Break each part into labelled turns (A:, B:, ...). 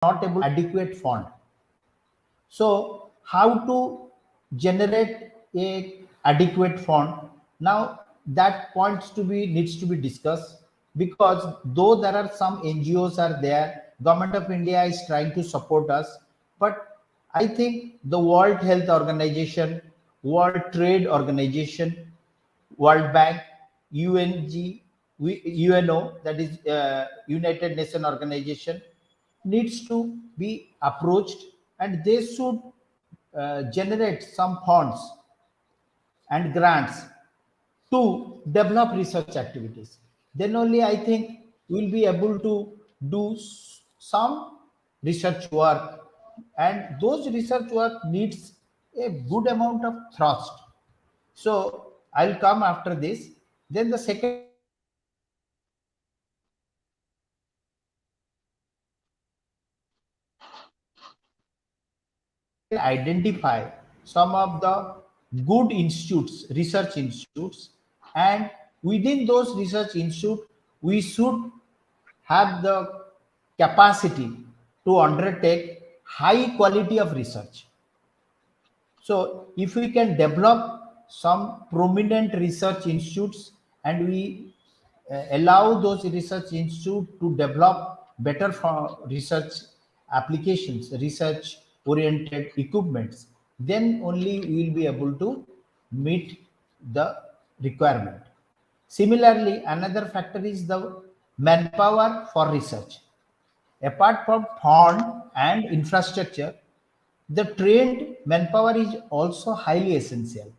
A: not able to adequate fund. So how to generate a adequate fund? Now that needs to be discussed, because though there are some NGOs are there, Government of India is trying to support us, but I think the World Health Organization, World Trade Organization, World Bank, UNG, UNO, that is United Nations Organization, needs to be approached, and they should generate some funds and grants to develop research activities. Then only I think we'll be able to do some research work, and those research work needs a good amount of thrust. So I'll come after this. Then the second identify some of the good institutes, research institutes, and within those research institutes, we should have the capacity to undertake high quality of research. So if we can develop some prominent research institutes, and we allow those research institutes to develop better research applications, research oriented equipments, then only we will be able to meet the requirement. Similarly, another factor is the manpower for research. Apart from fund and infrastructure, the trained manpower is also highly essential,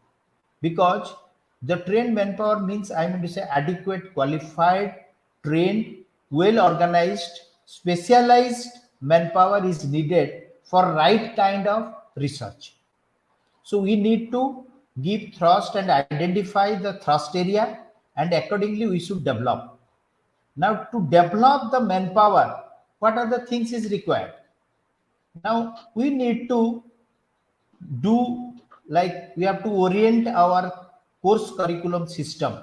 A: because the trained manpower means, I mean to say, adequate, qualified, trained, well organized, specialized manpower is needed for right kind of research. So we need to give thrust and identify the thrust area, and accordingly we should develop. Now to develop the manpower, what are the things is required? Now we need to do, like, we have to orient our course curriculum system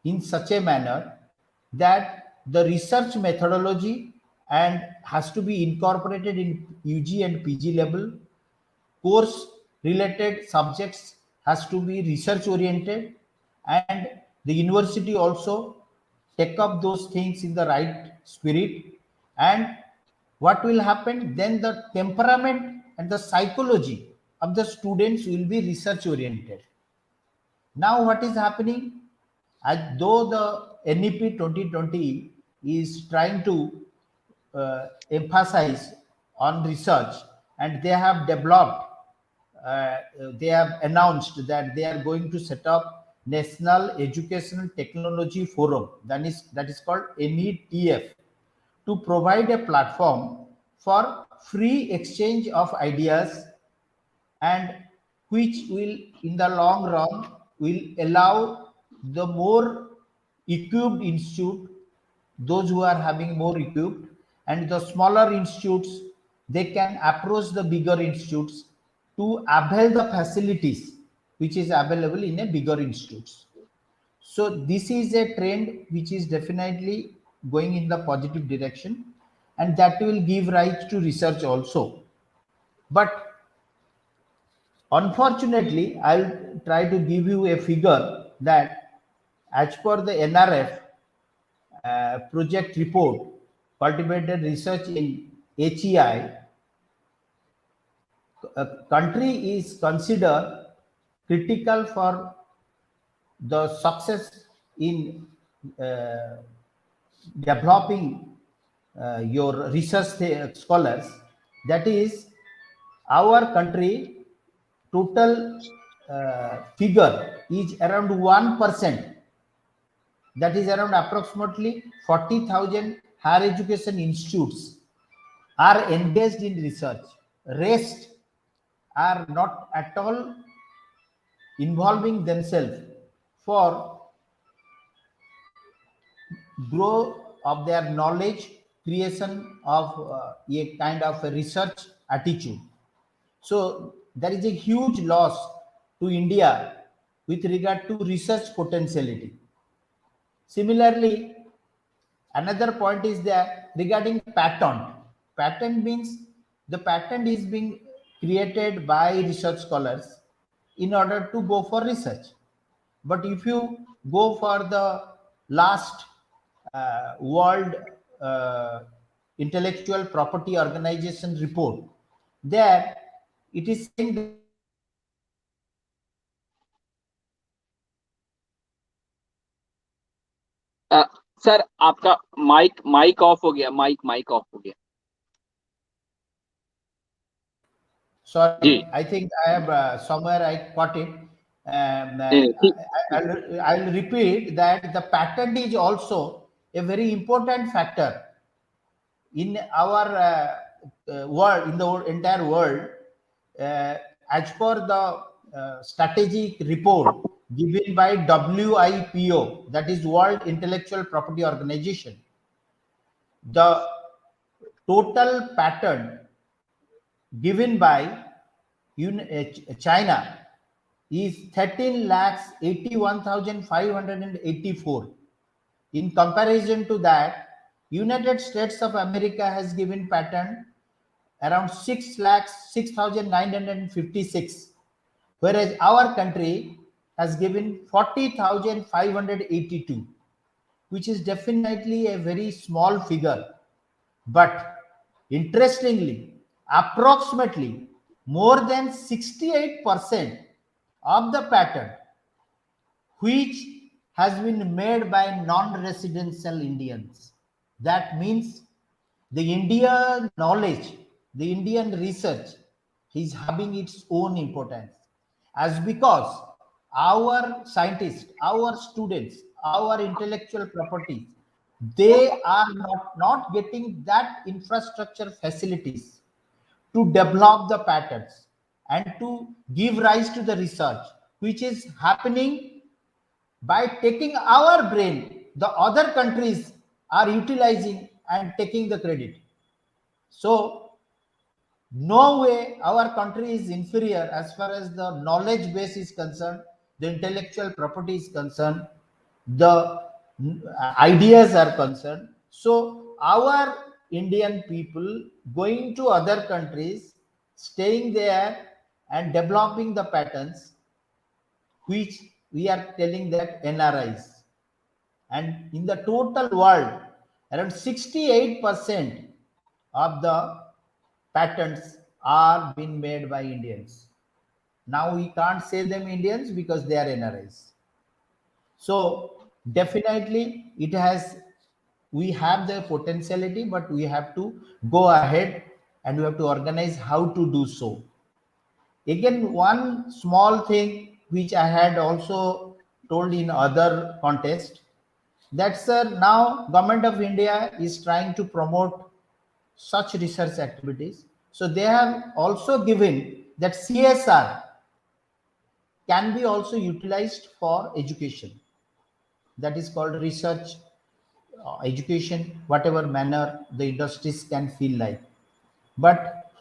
A: in such a manner that the research methodology and has to be incorporated in UG and PG level. Course related subjects has to be research oriented, and the university also take up those things in the right spirit. And what will happen then, the temperament and the psychology of the students will be research oriented. Now what is happening, as though the NEP 2020 is trying to emphasize on research, and they have developed, they have announced that they are going to set up National Educational Technology Forum, that is called NETF, to provide a platform for free exchange of ideas, and which will in the long run will allow the more equipped institute, those who are having more equipped, and the smaller institutes, they can approach the bigger institutes to avail the facilities which is available in a bigger institutes. So this is a trend which is definitely going in the positive direction, and that will give rise to research also. But unfortunately, I'll try to give you a figure that as per the NRF project report, cultivated research in HEI, a country is considered critical for the success in developing your research scholars. That is, our country total figure is around 1%. That is around approximately 40,000 higher education institutes are engaged in research. Rest are not at all involving themselves for growth of their knowledge, creation of a kind of a research attitude. So there is a huge loss to India with regard to research potentiality. Similarly, another point is that regarding patent. patent means the patent is being created by research scholars in order to go for research. But if you go for the last world uh, intellectual property organization report, there it is saying that
B: sir आपका mic mic off हो गया, mic off हो गया.
A: sorry, I think I have somewhere I caught it. I'll repeat that the patent is also a very important factor in our world, in the entire world. As per the strategic report given by WIPO, that is World Intellectual Property Organization, the total patent given by China is 13,81,584. In comparison to that, United States of America has given patent around 6,06,956, whereas our country has given 40,582, which is definitely a very small figure. But interestingly, approximately more than 68% of the patent which has been made by non-residential Indians. That means the Indian knowledge, the Indian research is having its own importance. As because our scientists, our students, our intellectual properties, they are not getting that infrastructure facilities to develop the patterns and to give rise to the research, which is happening by taking our brain. The other countries are utilizing and taking the credit. So no way our country is inferior as far as the knowledge base is concerned, the intellectual property is concerned, the ideas are concerned. So our Indian people going to other countries, staying there and developing the patterns, which we are telling that NRIs. And in the total world, around 68% of the patents are being made by Indians. Now we can't say them Indians because they are NRIs. So definitely it has, we have the potentiality, but we have to go ahead and we have to organize how to do so. Again, one small thing which I had also told in other contest, that sir, now government of India is trying to promote such research activities. So they have also given that CSR can be also utilized for education. That is called research, education, whatever manner the industries can feel like. But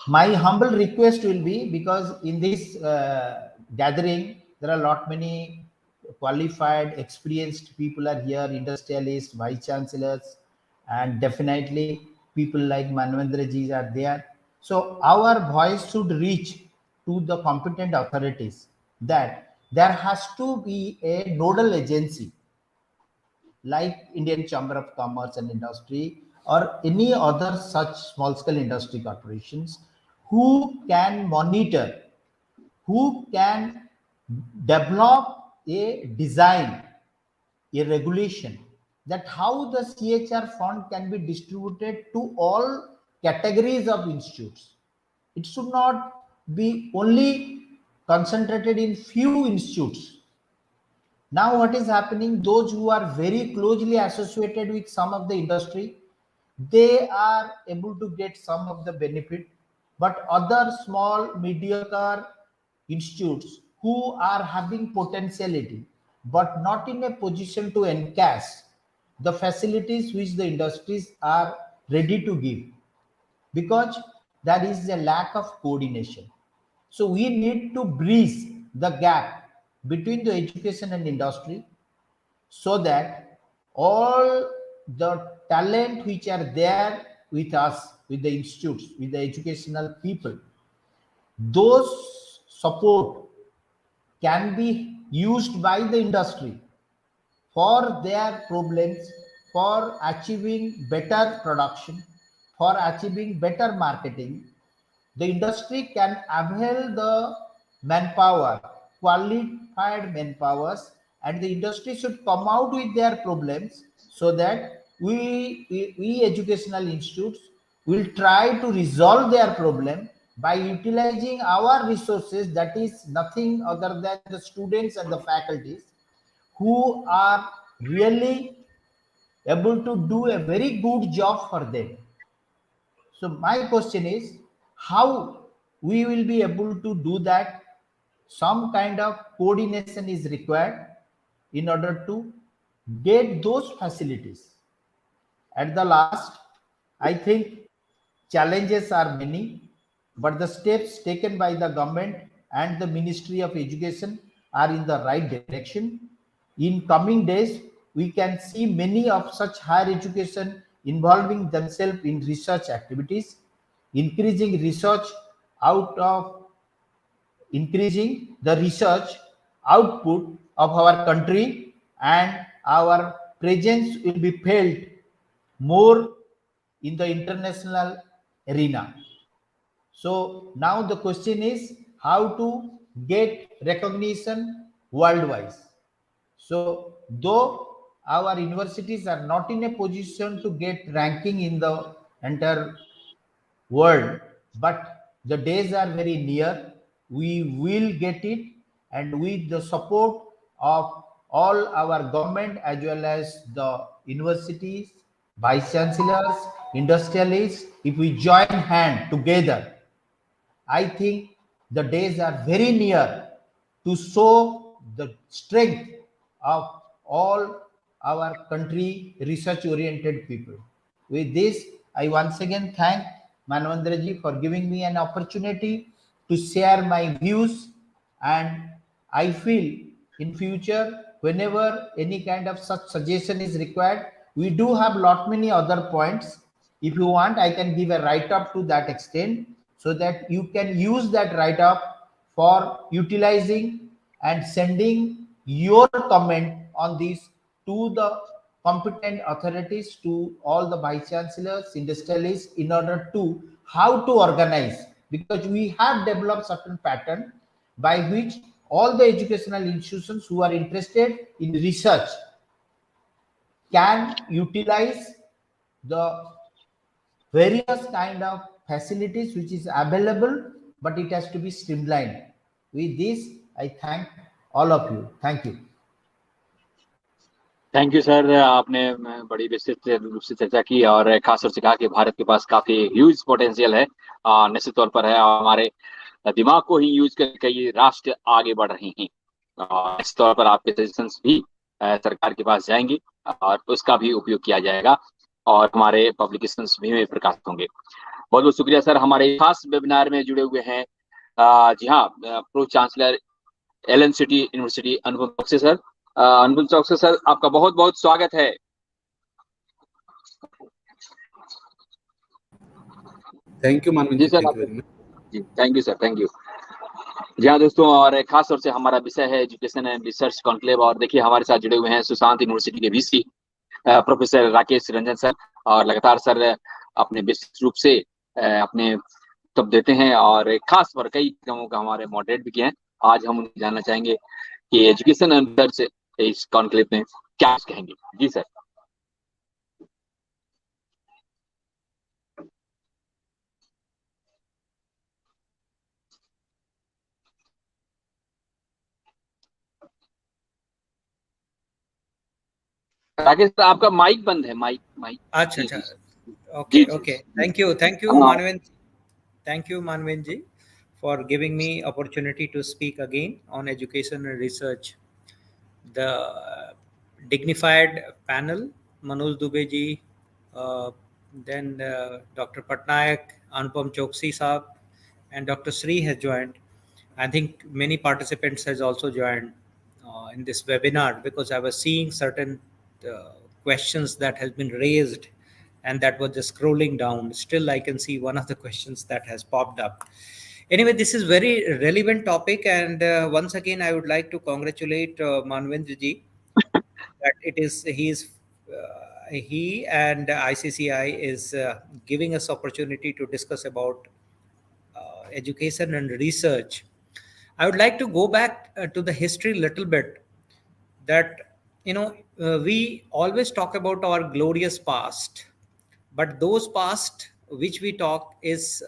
A: my humble request will be, because in this gathering there are a lot many qualified experienced people are here, industrialists, vice chancellors, and definitely people like Manvendra ji are there. So our voice should reach to the competent authorities that there has to be a nodal agency like Indian Chamber of Commerce and Industry or any other such small scale industry corporations who can monitor, who can develop a design, a regulation, that how the CHR fund can be distributed to all categories of institutes. It should not be only concentrated in few institutes. Now what is happening, those who are very closely associated with some of the industry, they are able to get some of the benefit, but other small mediocre institutes who are having potentiality but not in a position to encash the facilities which the industries are ready to give, because there is a lack of coordination. So we need to bridge the gap between the education and industry, so that all the talent which are there with us with the institutes, with the educational people. Those support can be used by the industry for their problems, for achieving better production, for achieving better marketing. The industry can avail the manpower, qualified manpowers, and the industry should come out with their problems so that we educational institutes will try to resolve their problem by utilizing our resources, that is nothing other than the students and the faculties who are really able to do a very good job for them. So my question is how we will be able to do that. Some kind of coordination is required in order to get those facilities. At the last, I think challenges are many, but the steps taken by the government and the Ministry of Education are in the right direction. In coming days, we can see many of such higher education involving themselves in research activities, increasing research out of increasing the research output of our country, and our presence will be felt more in the international arena. So now the question is how to get recognition worldwide. So though our universities are not in a position to get ranking in the entire world, but the days are very near. We will get it, and with the support of all our government as well as the universities, vice chancellors, industrialists, if we join hand together, I think the days are very near to show the strength of all our country research oriented people. With this, I once again thank Manvandraji for giving me an opportunity to share my views, and I feel in future whenever any kind of such suggestion is required, we do have lot many other points. If you want, I can give a write up to that extent so that you can use that write up for utilizing and sending your comment on this to the competent authorities, to all the vice chancellors, industrialists, in order to how to organize, because we have developed certain pattern by which all the educational institutions who are interested in research can utilize the various kind of facilities which is available, but it has to be streamlined. With this, I thank all of you. Thank you.
B: Thank you sir, आपने बड़ी विस्तृत रूप से चर्चा की और खासतौर से कहा कि भारत के पास काफी ह्यूज पोटेंशियल है, निश्चित तौर पर है, और हमारे दिमाग को ही यूज करके कई राष्ट्र आगे बढ़ रहे हैं। निश्चित तौर पर आपके सजेशंस भी सरकार के पास जाएंगे और उसका भी उपयोग किया जाएगा और हमारे पब्लिकेशंस भी में प्रकाशित होंगे। बहुत बहुत शुक्रिया सर, हमारे खास वेबिनार में जुड़े हुए हैं जी हाँ प्रो चांसलर एलएनसीटी यूनिवर्सिटी अनुपम चौकसी सर। अनुपम चौकसी सर, आपका बहुत बहुत स्वागत है।
C: Thank you Manveen ji, thank you very much
B: ji, thank you sir, thank you. जी हाँ दोस्तों, और खास तौर से हमारा विषय है एजुकेशन एंड रिसर्च कॉन्क्लेव, और देखिए हमारे साथ जुड़े हुए हैं सुशांत यूनिवर्सिटी के VC professor Rakesh Ranjan sir, और लगातार सर अपने विस्तृत रूप से अपने तब देते हैं और खास पर कई कामों का हमारे मॉडरेट भी किए हैं। आज हम उन्हें जानना चाहेंगे कि एजुकेशन एंड रिसर्च इस कॉन्क्लेव में क्या कहेंगे। जी सर। राकेश सर, आपका माइक बंद है, माइक।
D: अच्छा अच्छा, okay okay, thank you Manvendra, thank you Manvin ji for giving me opportunity to speak again on education and research. The dignified panel, Manoj Dubey ji, then Dr. Patnaik, Anupam Choksi Saab, and Dr. Sri has joined. I think many participants has also joined in this webinar, because I was seeing certain questions that has been raised, and that was just scrolling down. Still, I can see one of the questions that has popped up. Anyway, this is very relevant topic, and once again, I would like to congratulate Manvendra ji that he and ICCI is giving us opportunity to discuss about education and research. I would like to go back to the history a little bit. That we always talk about our glorious past, but those past which we talk is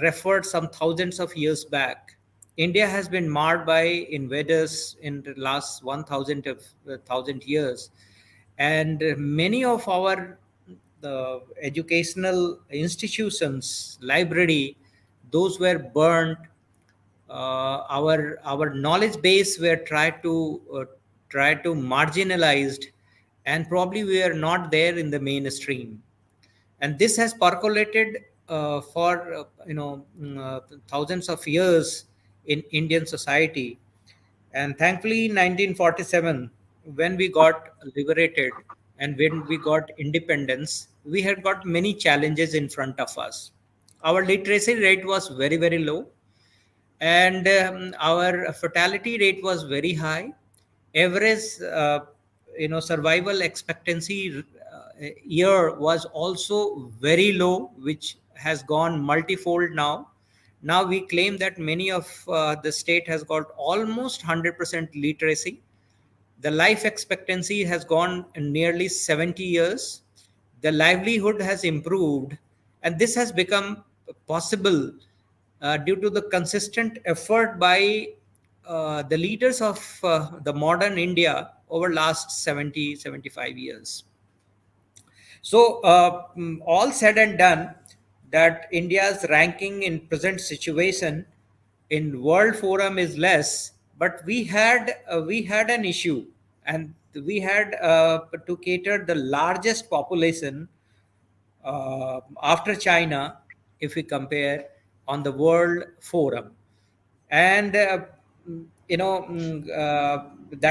D: referred some thousands of years back. India has been marred by invaders in the last 1,000 years, and many of our the educational institutions, library, those were burnt. Our knowledge base were tried to marginalized, and probably we are not there in the mainstream, and this has percolated for thousands of years in Indian society. And thankfully, in 1947, when we got liberated and when we got independence, we had got many challenges in front of us. Our literacy rate was very, very low, and our fatality rate was very high. Average survival expectancy year was also very low, which has gone multifold now. Now we claim that many of the state has got almost 100% literacy. The life expectancy has gone nearly 70 years. The livelihood has improved, and this has become possible due to the consistent effort by the leaders of the modern India over last 75 years. So, all said and done, that India's ranking in present situation in World Forum is less, but we had an issue, and we had to cater the largest population after China, if we compare on the World Forum. And that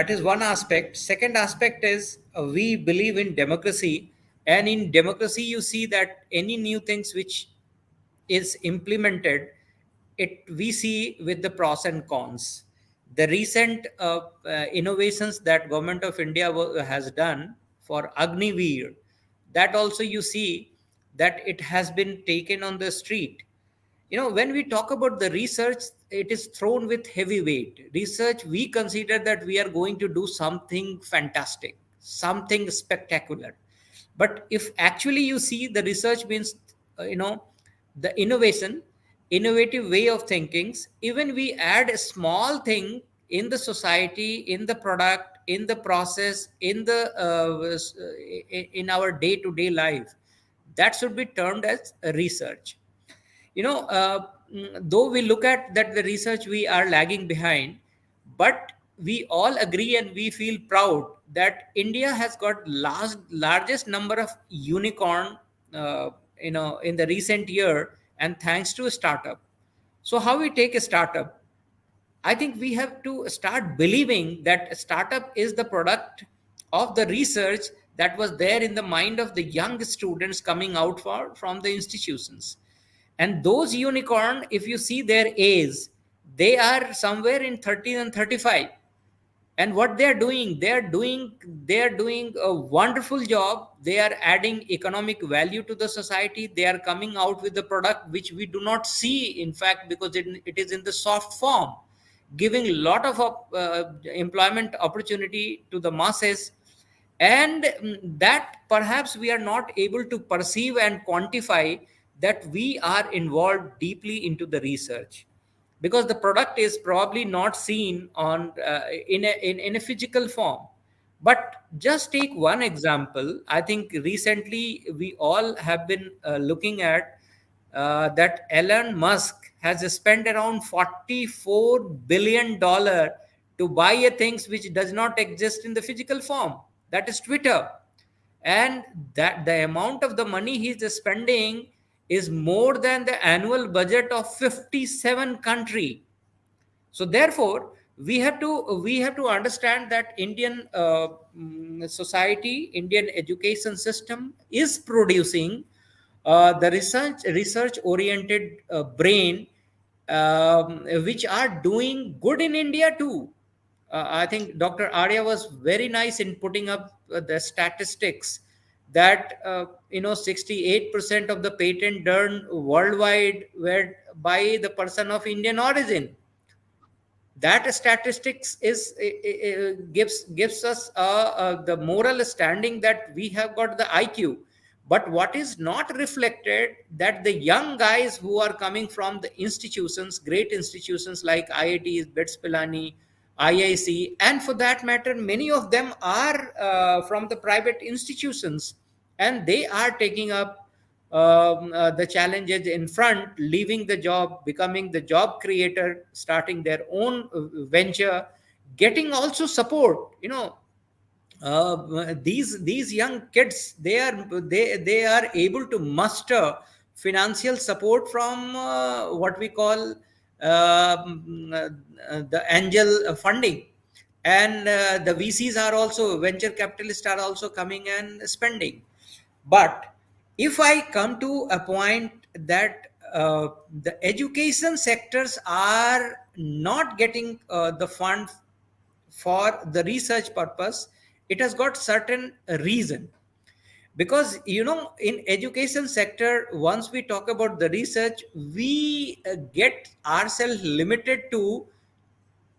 D: is one aspect. Second aspect is we believe in democracy, and in democracy you see that any new things which is implemented, it we see with the pros and cons. The recent innovations that government of India has done for Agniveer, that also you see that it has been taken on the street. When we talk about the research, it is thrown with heavy weight. Research, we consider that we are going to do something fantastic, something spectacular. But if actually you see, the research means the innovative way of thinking. Even we add a small thing in the society, in the product, in the process, in our day to day life, that should be termed as research. Though we look at that the research we are lagging behind, but we all agree and we feel proud that India has got largest number of unicorn in the recent year, and thanks to a startup. So how we take a startup? I think we have to start believing that a startup is the product of the research that was there in the mind of the young students coming out from the institutions. And those unicorn, if you see their age, they are somewhere in 30 and 35. And what they are doing, they are doing a wonderful job. They are adding economic value to the society. They are coming out with the product which we do not see, in fact, because it is in the soft form, giving a lot of employment opportunity to the masses. And that perhaps we are not able to perceive and quantify that we are involved deeply into the research, because the product is probably not seen on in a physical form. But just take one example. I think recently we all have been looking at that Elon Musk has spent around $44 billion to buy a things which does not exist in the physical form, that is Twitter. And that the amount of the money he's spending is more than the annual budget of 57 country. So therefore, we have to understand that Indian society, Indian education system is producing the research oriented brain, which are doing good in India too. I think Dr. Arya was very nice in putting up the statistics that 68% of the patent done worldwide were by the person of Indian origin. That statistics is gives us the moral standing that we have got the IQ. But what is not reflected, that the young guys who are coming from the institutions, great institutions like IITs, BITS Pilani, IIC, and for that matter many of them are from the private institutions, and they are taking up the challenges in front, leaving the job, becoming the job creator, starting their own venture, getting also support. These young kids, they are able to muster financial support from what we call the angel funding, and the VCs are also, venture capitalists are also coming and spending. But if I come to a point that the education sectors are not getting the fund for the research purpose, it has got certain reason. Because in education sector, once we talk about the research, we get ourselves limited to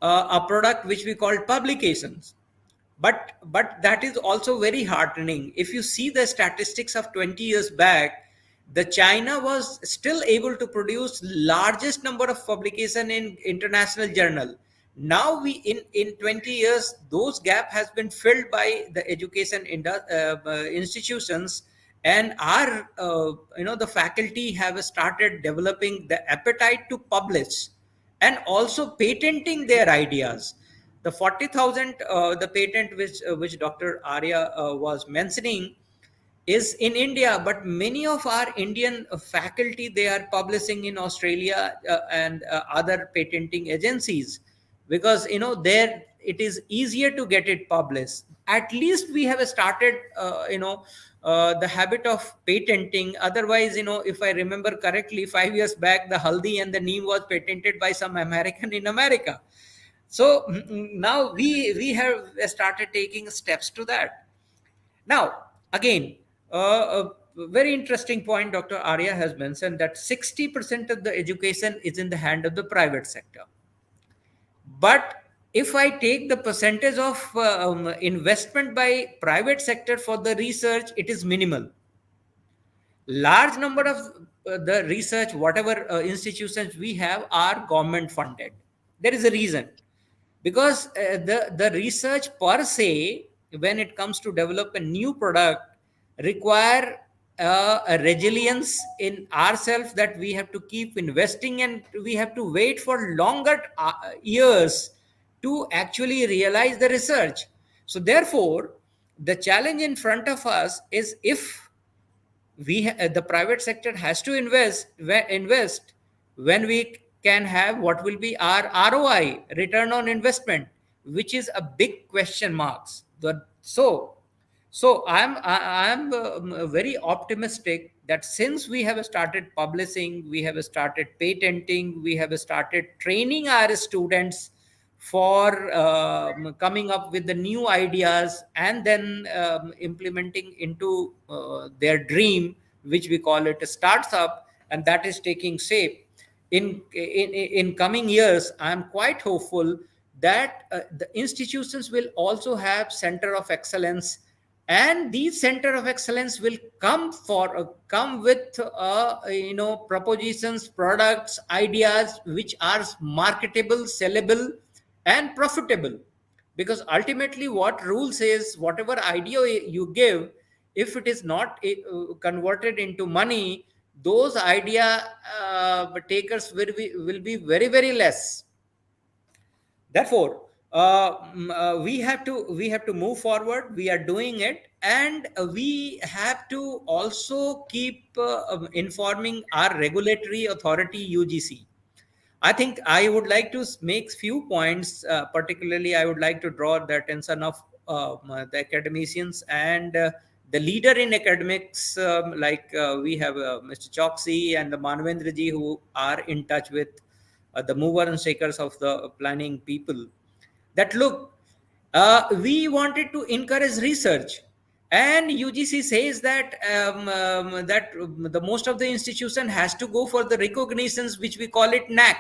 D: a product which we call publications. But that is also very heartening. If you see the statistics of 20 years back, the China was still able to produce largest number of publication in international journal. Now we in 20 years, those gap has been filled by the education institutions, and our the faculty have started developing the appetite to publish and also patenting their ideas. The 40,000 the patent which Dr. Arya was mentioning is in India, but many of our Indian faculty, they are publishing in Australia and other patenting agencies, because there it is easier to get it published. At least we have started the habit of patenting. Otherwise, if I remember correctly, 5 years back the haldi and the neem was patented by some American in America. So now we have started taking steps to that. Now, again, a very interesting point Dr. Arya has mentioned, that 60% of the education is in the hand of the private sector. But if I take the percentage of investment by private sector for the research, it is minimal. Large number of the research, whatever institutions we have, are government funded. There is a reason, because the research per se, when it comes to develop a new product, require a resilience in ourselves, that we have to keep investing and we have to wait for longer years to actually realize the research. So therefore, the challenge in front of us is, if the private sector has to invest, when we can have what will be our ROI, return on investment, which is a big question marks. So I'm very optimistic that since we have started publishing, we have started patenting, we have started training our students for coming up with the new ideas, and then implementing into their dream, which we call it a startup, and that is taking shape in coming years. I am quite hopeful that the institutions will also have center of excellence, and these center of excellence will come with propositions, products, ideas which are marketable, sellable, and profitable. Because ultimately what rule says, whatever idea you give, if it is not converted into money, those idea takers will be very, very less. Therefore, we have to move forward. We are doing it, and we have to also keep informing our regulatory authority, UGC. I think I would like to make few points. Particularly, I would like to draw the attention of the academicians and the leader in academics, we have Mr. Choksi and the Manvendra ji, who are in touch with the mover and shakers of the planning people. That look, we wanted to encourage research, and UGC says that the most of the institution has to go for the recognitions, which we call it NAC,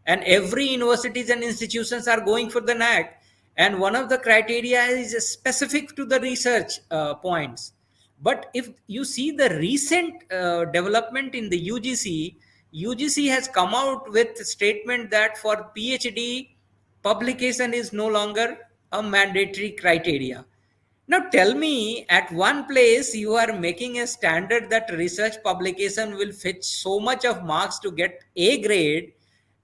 D: and every universities and institutions are going for the NAC, and one of the criteria is specific to the research points. But if you see the recent development in the UGC has come out with a statement that for PhD, publication is no longer a mandatory criteria. Now tell me, at one place you are making a standard that research publication will fetch so much of marks to get A grade,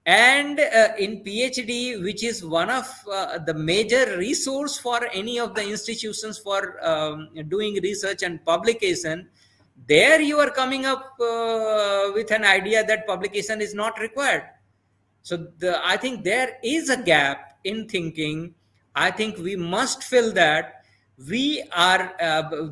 D: and in PhD, which is one of the major resource for any of the institutions for doing research and publication, there you are coming up with an idea that publication is not required. So I think there is a gap in thinking. I think we must fill that. We are,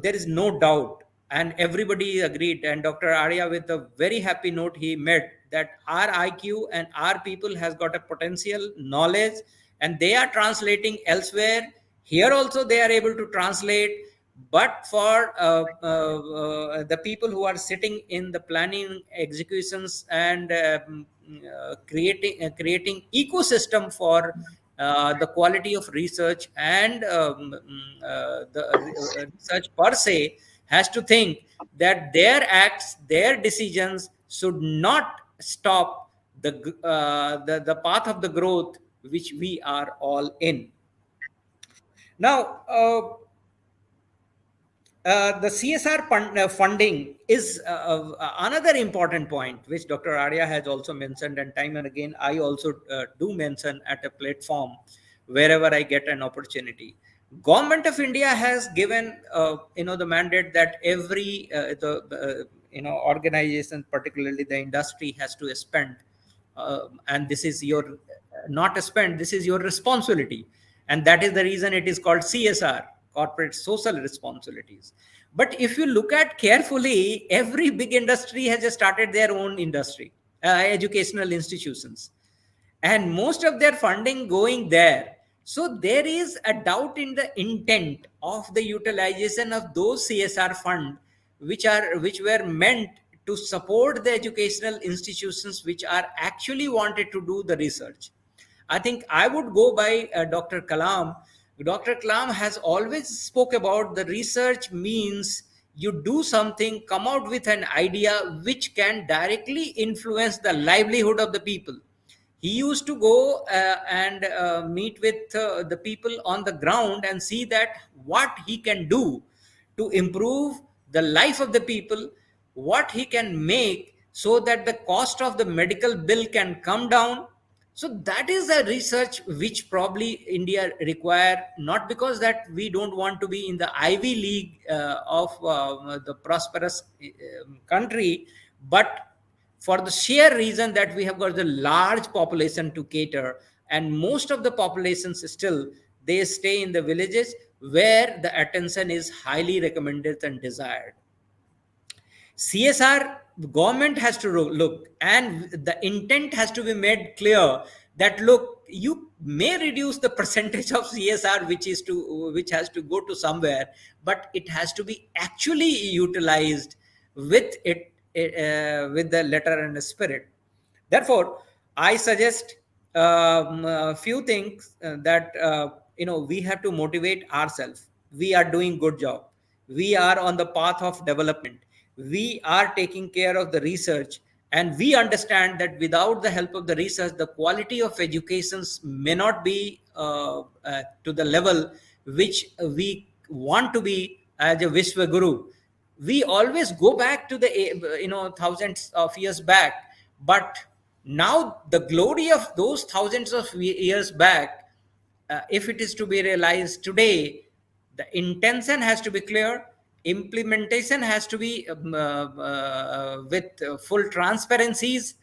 D: there is no doubt, and everybody agreed. And Dr. Arya, with a very happy note, he made that our IQ and our people has got a potential knowledge, and they are translating elsewhere. Here also they are able to translate. But for the people who are sitting in the planning, executions, and creating ecosystem for the quality of research and the research per se, has to think that their acts, their decisions should not stop the path of the growth which we are all in. Now, the CSR funding is another important point, which Dr. Arya has also mentioned, and time and again I also do mention at a platform wherever I get an opportunity. Government of India has given the mandate that every organization, particularly the industry, has to spend, and this is your not a spend, this is your responsibility, and that is the reason it is called CSR, corporate social responsibilities. But if you look at carefully, every big industry has started their own industry, educational institutions, and most of their funding going there. So there is a doubt in the intent of the utilization of those CSR fund, which were meant to support the educational institutions which are actually wanted to do the research. I think I would go by Dr. Kalam. Dr. Kalam has always spoke about the research means you do something, come out with an idea which can directly influence the livelihood of the people. He used to go and meet with the people on the ground and see that what he can do to improve the life of the people, what he can make so that the cost of the medical bill can come down. So that is the research which probably India require, not because that we don't want to be in the Ivy League of the prosperous country, but for the sheer reason that we have got the large population to cater, and most of the populations still, they stay in the villages where the attention is highly recommended and desired. CSR, government has to look, and the intent has to be made clear that look, you may reduce the percentage of CSR which has to go to somewhere, but it has to be actually utilized with it with the letter and the spirit. Therefore, I suggest a few things that we have to motivate ourselves. We are doing good job. We are on the path of development. We are taking care of the research, and we understand that without the help of the research, the quality of educations may not be to the level which we want to be as a Vishwa Guru. We always go back to the thousands of years back, but now the glory of those thousands of years back, if it is to be realized today, the intention has to be clear, implementation has to be with full transparencies,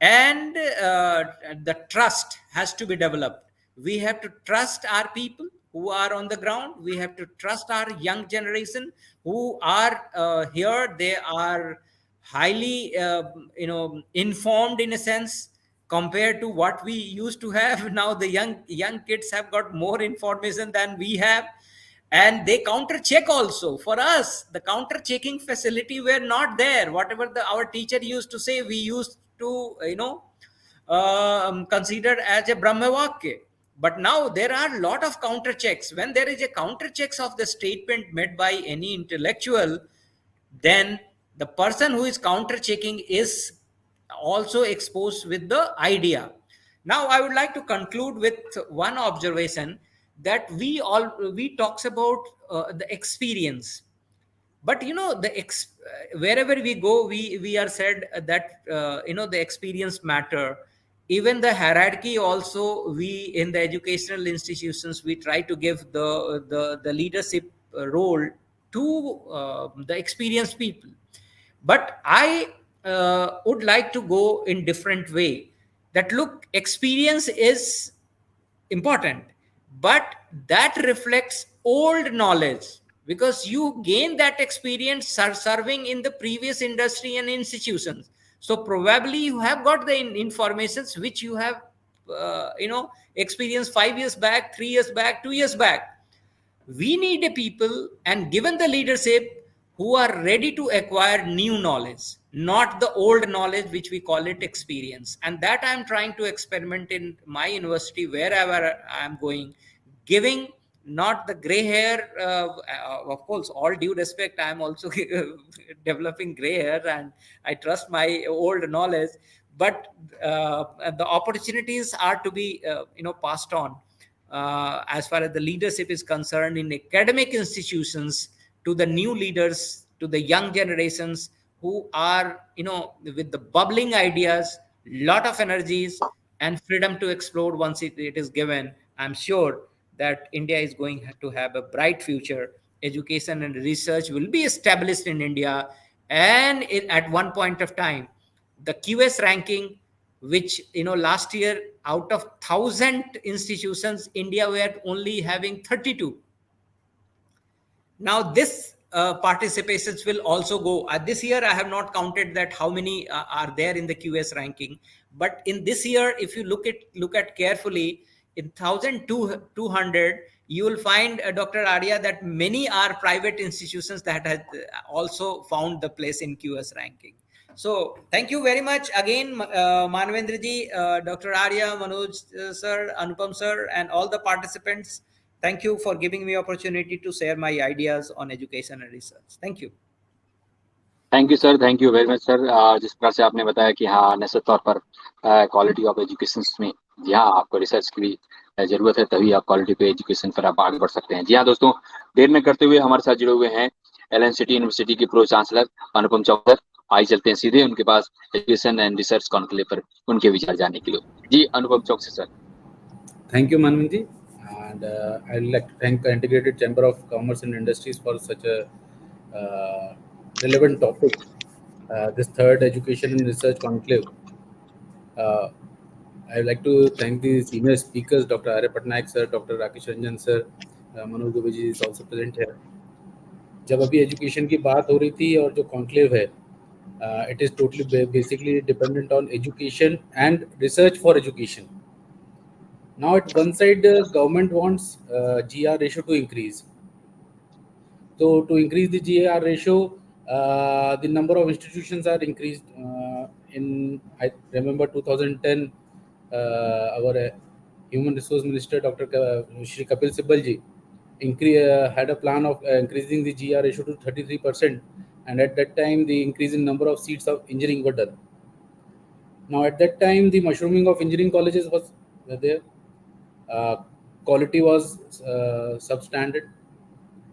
D: and the trust has to be developed. We have to trust our people who are on the ground. We have to trust our young generation who are here. They are highly informed in a sense compared to what we used to have. Now the young kids have got more information than we have, and they counter check also. For us, the counter checking facility were not there. Whatever our teacher used to say, we used to consider as a brahmavakya. But now there are a lot of counter checks. When there is a counter checks of the statement made by any intellectual, then the person who is counter checking is also exposed with the idea. Now I would like to conclude with one observation, that we talks about the experience. But wherever we go, we are said that the experience matter. Even the hierarchy also, we in the educational institutions, we try to give the leadership role to the experienced people. But I would like to go in different way, that look, experience is important, but that reflects old knowledge, because you gain that experience serving in the previous industry and institutions. So probably you have got the informations which you have experienced 5 years back, 3 years back, 2 years back. We need a people, and given the leadership, who are ready to acquire new knowledge, not the old knowledge which we call it experience. And that I am trying to experiment in my university wherever I am going, giving not the gray hair. Of course, all due respect, I am also developing gray hair, and I trust my old knowledge. But the opportunities are to be passed on, as far as the leadership is concerned, in academic institutions, to the new leaders, to the young generations who are with the bubbling ideas, lot of energies, and freedom to explore once it is given. I'm sure that India is going to have a bright future. Education and research will be established in India, and at one point of time, the QS ranking, which last year, out of 1,000 institutions, India were only having 32. Now this participations will also go. This year I have not counted that how many are there in the QS ranking, but in this year, if you look at carefully, in 1,200, you will find, Dr. Arya, that many are private institutions that have also found the place in QS ranking. So thank you very much again, Manvendra ji, Dr. Arya, Manoj sir, Anupam sir, and all the participants. Thank you for giving me opportunity to share my ideas on education and research. Thank you.
B: Thank you sir, thank you very much sir. जिस प्रकार से आपने बताया कि हाँ, निश्चित तौर पर क्वालिटी ऑफ एजुकेशन में जी हाँ, आपको रिसर्च की भी जरूरत है, तभी आप क्वालिटी पे एजुकेशन पर आप आगे बढ़ सकते हैं। जी हाँ दोस्तों, देर न करते हुए हमारे साथ जुड़े हुए हैं LNCT यूनिवर्सिटी के प्रो चांसलर अनुपम चौक सर। आइए चलते हैं सीधे उनके पास एजुकेशन एंड रिसर्च कॉन्क्लेव पर उनके विचार जानने के लिए। जी अनुपम चौक से sir.
C: Thank you, Manvin ji. And I'd like to thank the Integrated Chamber of Commerce and Industries for such a relevant topic, this third Education and Research Conclave. I'd like to thank the senior speakers, Dr. Arya Patnaik sir, Dr. Rakesh Ranjan sir, Manoj Dubey ji is also present here. जब अभी education की बात हो रही थी और जो conclave है, it is totally basically dependent on education and research for education. Now at one side, the government wants GR ratio to increase. So to increase the GR ratio, the number of institutions are increased. I remember 2010, our Human Resource Minister, Dr. Shri Kapil Sibal ji, had a plan of increasing the GR ratio to 33%. And at that time, the increase in number of seats of engineering were done. Now at that time, the mushrooming of engineering colleges was there. Quality was substandard.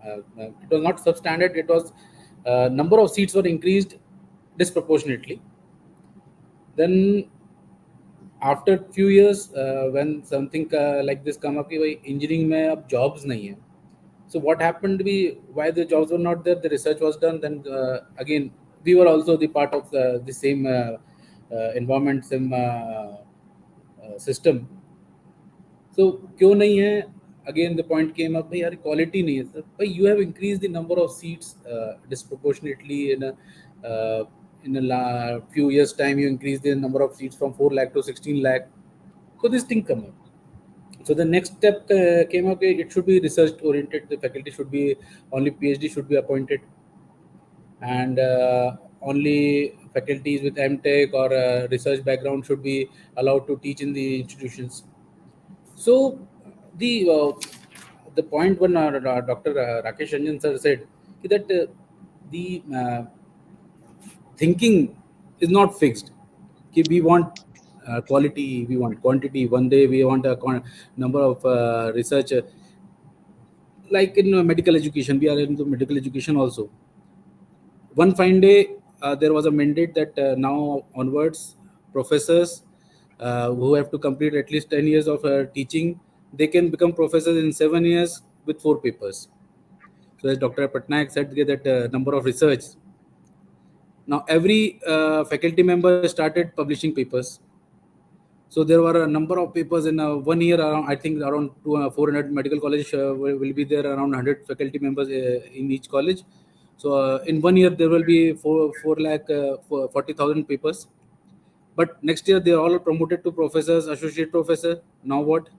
C: It was not substandard. It was number of seats were increased disproportionately. Then after a few years, when something like this come up, engineering mein ab jobs nahi hai. So what happened? Why the jobs were not there? The research was done. Then again, we were also the part of the same environment system. So क्यों नहीं है? Again the point came up, भाई यार quality नहीं है sir. भाई you have increased the number of seats disproportionately in a few years time. You increased the number of seats from 4 lakh to 16 lakh. So this thing come up. So the next step came up. It should be research oriented. The faculty should be only PhD should be appointed, and only faculties with MTech or research background should be allowed to teach in the institutions. So the point when Dr. Rakesh Ranjan sir said that the thinking is not fixed. We want quality, we want quantity. One day we want a number of research. Like in medical education, we are into medical education also. One fine day, there was a mandate that now onwards, professors who have to complete at least 10 years of teaching, they can become professors in 7 years with 4 papers. So as Dr. Patnaik said, that number of research. Now every faculty member started publishing papers. So there were a number of papers in 1 year. I think around 400 medical college will be there, around 100 faculty members in each college. So in 1 year there will be 4 lakh 40,000 papers. But next year they are all promoted to professors, associate professor. Now what?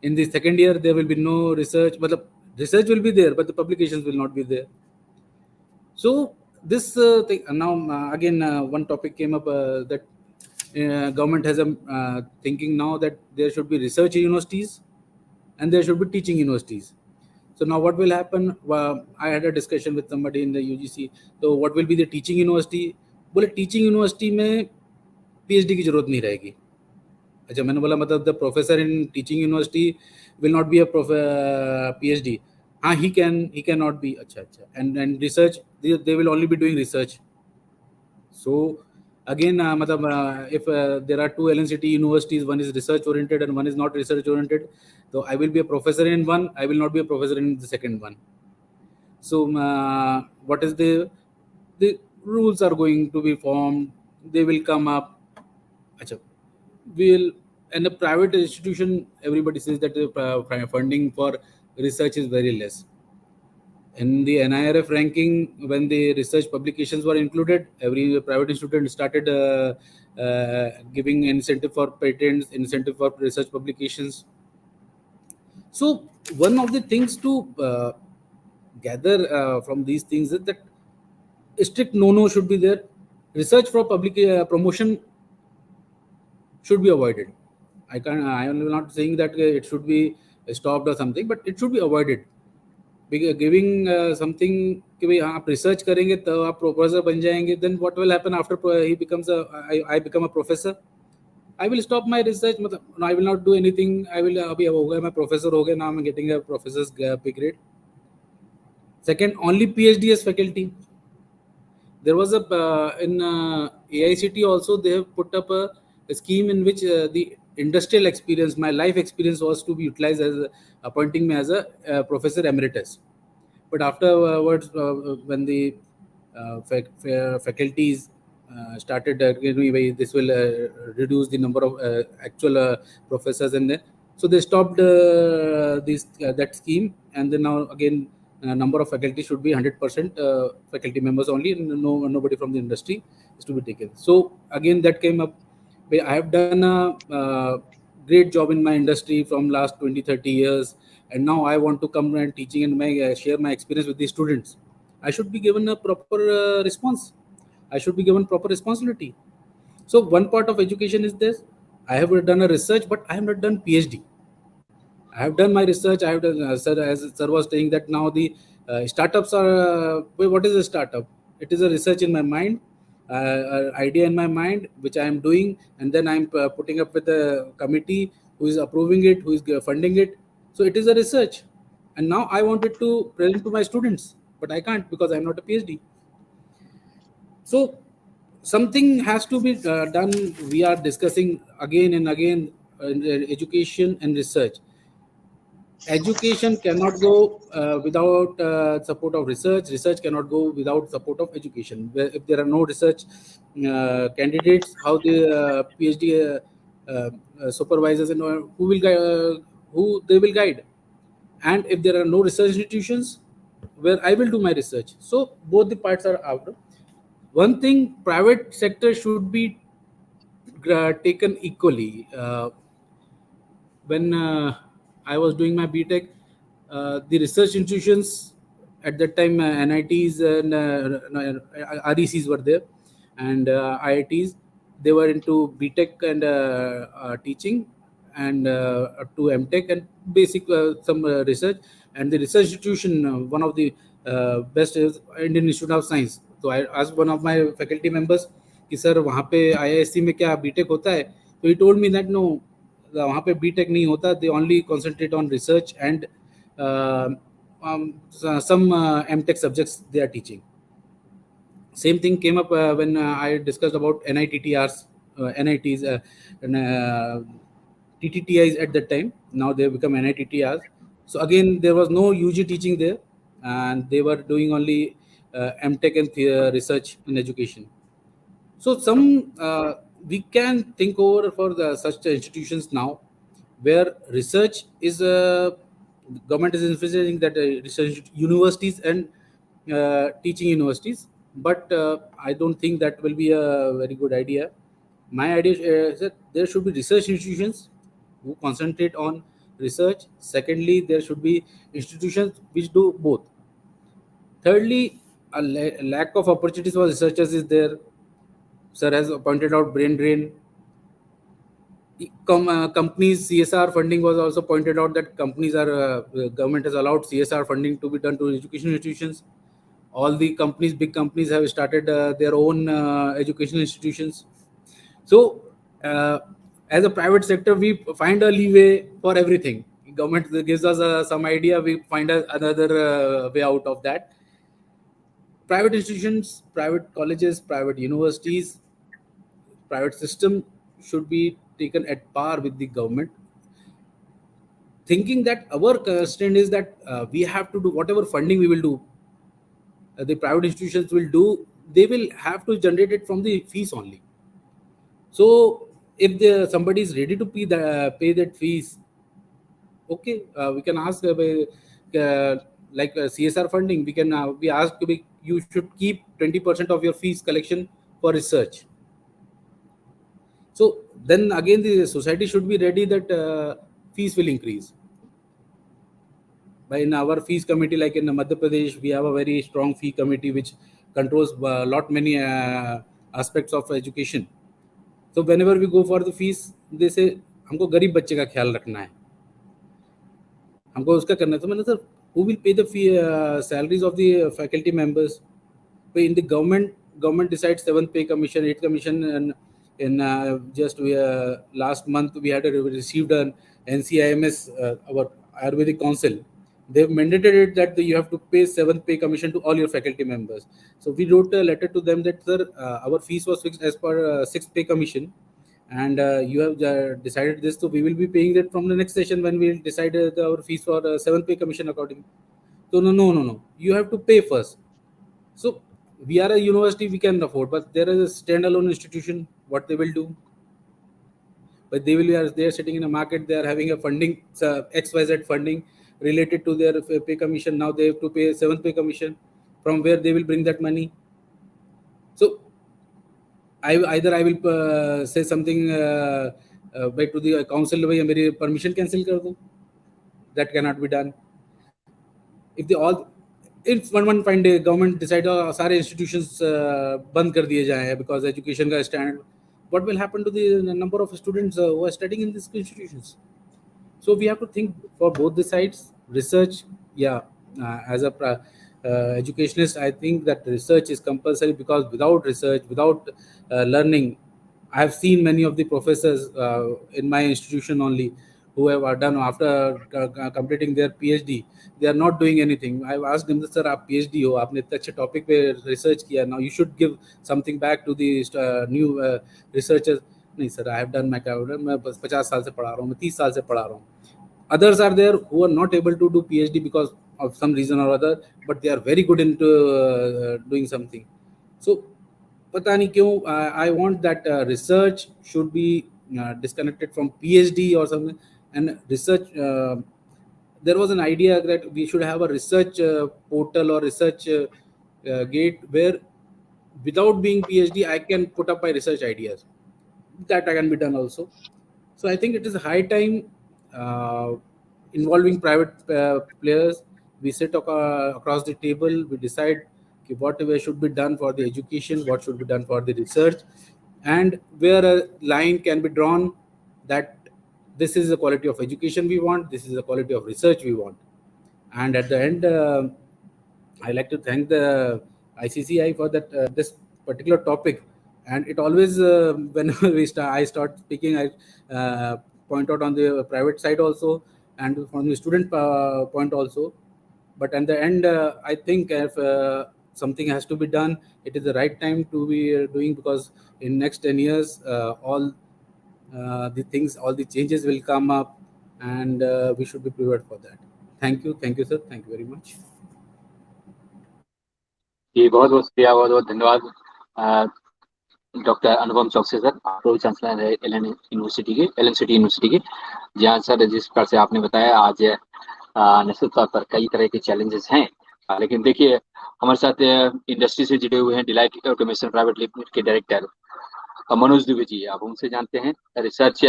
C: In the second year there will be no research, but the research will be there, but the publications will not be there. So this thing now again one topic came up that government has a thinking now that there should be research universities and there should be teaching universities. So now what will happen? I had a discussion with somebody in the UGC. So what will be the teaching university? बोले teaching university में PhD की जरूरत नहीं रहेगी. अच्छा, मैंने बोला मतलब the professor in teaching university will not be a PhD. हाँ, he cannot be. अच्छा. And research, they will only be doing research. So again, if there are 2 LNCT universities, one is research oriented and one is not research oriented, so I will be a professor in one, I will not be a professor in the second one. So what is the rules are going to be formed, they will come up. Achha, and a private institution, everybody says that the funding for research is very less. In the NIRF ranking, when the research publications were included, every private institute started giving incentive for patents, incentive for research publications. So one of the things to gather from these things is that strict no should be there. Research for public promotion should be avoided. I am not saying that it should be stopped or something, but it should be avoided. Giving something कि भाई आप research करेंगे तो आप professor बन जाएंगे, then what will happen after he becomes I become a professor? I will stop my research. मतलब I will not do anything. I will अभी हो गया मैं professor हो गया, now I'm getting a professor's pay grade. Second, only PhD as faculty. There was in AICT also they have put up a scheme in which the industrial experience, my life experience was to be utilized as appointing me as a professor emeritus. But afterwards, when the faculties started, this will reduce the number of actual professors, and then so they stopped that scheme, and then now again number of faculty should be 100% faculty members only, and nobody from the industry is to be taken. So again that came up. I have done a great job in my industry from last 20-30 years, and now I want to come and teaching and share my experience with the students. I should be given a proper response. I should be given proper responsibility. So one part of education is this. I have done a research, but I have not done PhD. I have done my research. I have done, as sir was saying that now the startups are, what is a startup? It is a research in my mind, idea in my mind, which I am doing, and then I am putting up with a committee who is approving it, who is funding it. So it is a research. And now I wanted to present to my students, but I can't because I am not a PhD. So something has to be done. We are discussing again and again education and research. education cannot go without support of research. Research cannot go without support of education. If there are no research candidates, how the PhD supervisors and who will who they will guide? And if there are no research institutions, where I will do my research. So both the parts are out. One thing, private sector should be taken equally. When I was doing my BTech, the research institutions at that time, NITs and RECs were there, and IITs. They were into BTech and teaching, and to MTech and basic some research. And the research institution, one of the best is Indian Institute of Science. So I asked one of my faculty members कि sir वहाँ पे IISc में क्या BTech होता है? So he told me that no, वहाँ पे BTech नहीं होता. They only concentrate on research and some MTech subjects they are teaching. Same thing came up when I discussed about NITTRs, NITs, and TTTIs at that time. Now they have become NITTRs. So again, there was no UG teaching there, and they were doing only MTech and research in education. So some we can think over for such institutions now, where research is government is emphasizing that research universities and teaching universities, but I don't think that will be a very good idea. My idea is that there should be research institutions who concentrate on research. Secondly, there should be institutions which do both. Thirdly, a lack of opportunities for researchers is there. Sir has pointed out brain drain. Companies CSR funding was also pointed out that companies are government has allowed CSR funding to be done to education institutions. All the companies, big companies, have started their own education institutions. So as a private sector, we find a leeway for everything. Government gives us some idea, we find another way out of that. Private institutions, private colleges, private universities, private system should be taken at par with the government, thinking that our constraint is that we have to do whatever funding we will do, the private institutions will do, they will have to generate it from the fees only. So if somebody is ready to pay that fees, okay, we can ask like CSR funding, we can we ask you should keep 20% of your fees collection for research. So then again, the society should be ready that fees will increase. But in our fees committee, like in Madhya Pradesh, we have a very strong fee committee which controls many aspects of education. So whenever we go for the fees, they say हमको गरीब बच्चे का ख्याल रखना है, हमको उसका करना है. तो मैंने sir, who will pay the fee salaries of the faculty members? In the government decides 7th pay commission, 8th commission, and in just last month we had received an NCIMS, our Ayurvedic Council. They've mandated it that you have to pay 7th pay commission to all your faculty members. So we wrote a letter to them that, sir, our fees was fixed as per 6th pay commission, and you have decided this, so we will be paying that from the next session when we will decide our fees for 7th pay commission accordingly. So no, you have to pay first. So we are a university, we can afford, but there is a standalone institution, what they will do? But they are sitting in a market, they are having a funding, XYZ funding related to their pay commission. Now they have to pay 7th pay commission. From where they will bring that money? So I will say something by to the council, bhai meri permission cancel kar do. That cannot be done. If one fine day government decide सारे institutions बंद कर दिए जाएं because education का standard, what will happen to the number of students who are studying in these institutions? So we have to think for both the sides. Research, yeah, as a educationist, I think that research is compulsory, because without research, without learning, I have seen many of the professors in my institution only who have done after completing their PhD, they are not doing anything. I've asked them, sir, आप PhD हो, आपने इतने अच्छे topic पे research किया, now you should give something back to the new researchers. नहीं sir, I have done my career, मैं 50 साल से पढ़ा रहा हूँ, मैं 30 साल से पढ़ा रहा हूँ. others are there who are not able to do PhD because of some reason or other, but they are very good into doing something. So pata nahi kyun, I want that research should be disconnected from PhD or something. And research, there was an idea that we should have a research portal or research gate where without being PhD I can put up my research ideas. That can be done also. So I think it is high time, involving private players. We sit across the table, we decide what should be done for the education, what should be done for the research, and where a line can be drawn that this is the quality of education we want, this is the quality of research we want. And at the end, I like to thank the ICCI for that this particular topic. And it always, whenever I start speaking, I point out on the private side also, and from the student point also. But at the end, I think if something has to be done, it is the right time to be doing, because in next 10 years, all the changes will come up, and we should be prepared for that. Thank you, sir. Thank you very much.
B: जी बहुत बहुत शुक्रिया, बहुत बहुत धन्यवाद doctor अनुपम चौकसी sir, pro chancellor है Elon city university के। जहाँ सर जिस प्रकार से आपने बताया, आज निश्चित तौर पर कई तरह के चैलेंजेस हैं, लेकिन देखिए हमारे साथ इंडस्ट्री से जुड़े हुए हैं डिलाइट ऑटोमेशन प्राइवेट लिमिटेड के डायरेक्टर मनोज दुबे जी। अब उनसे जानते हैं रिसर्च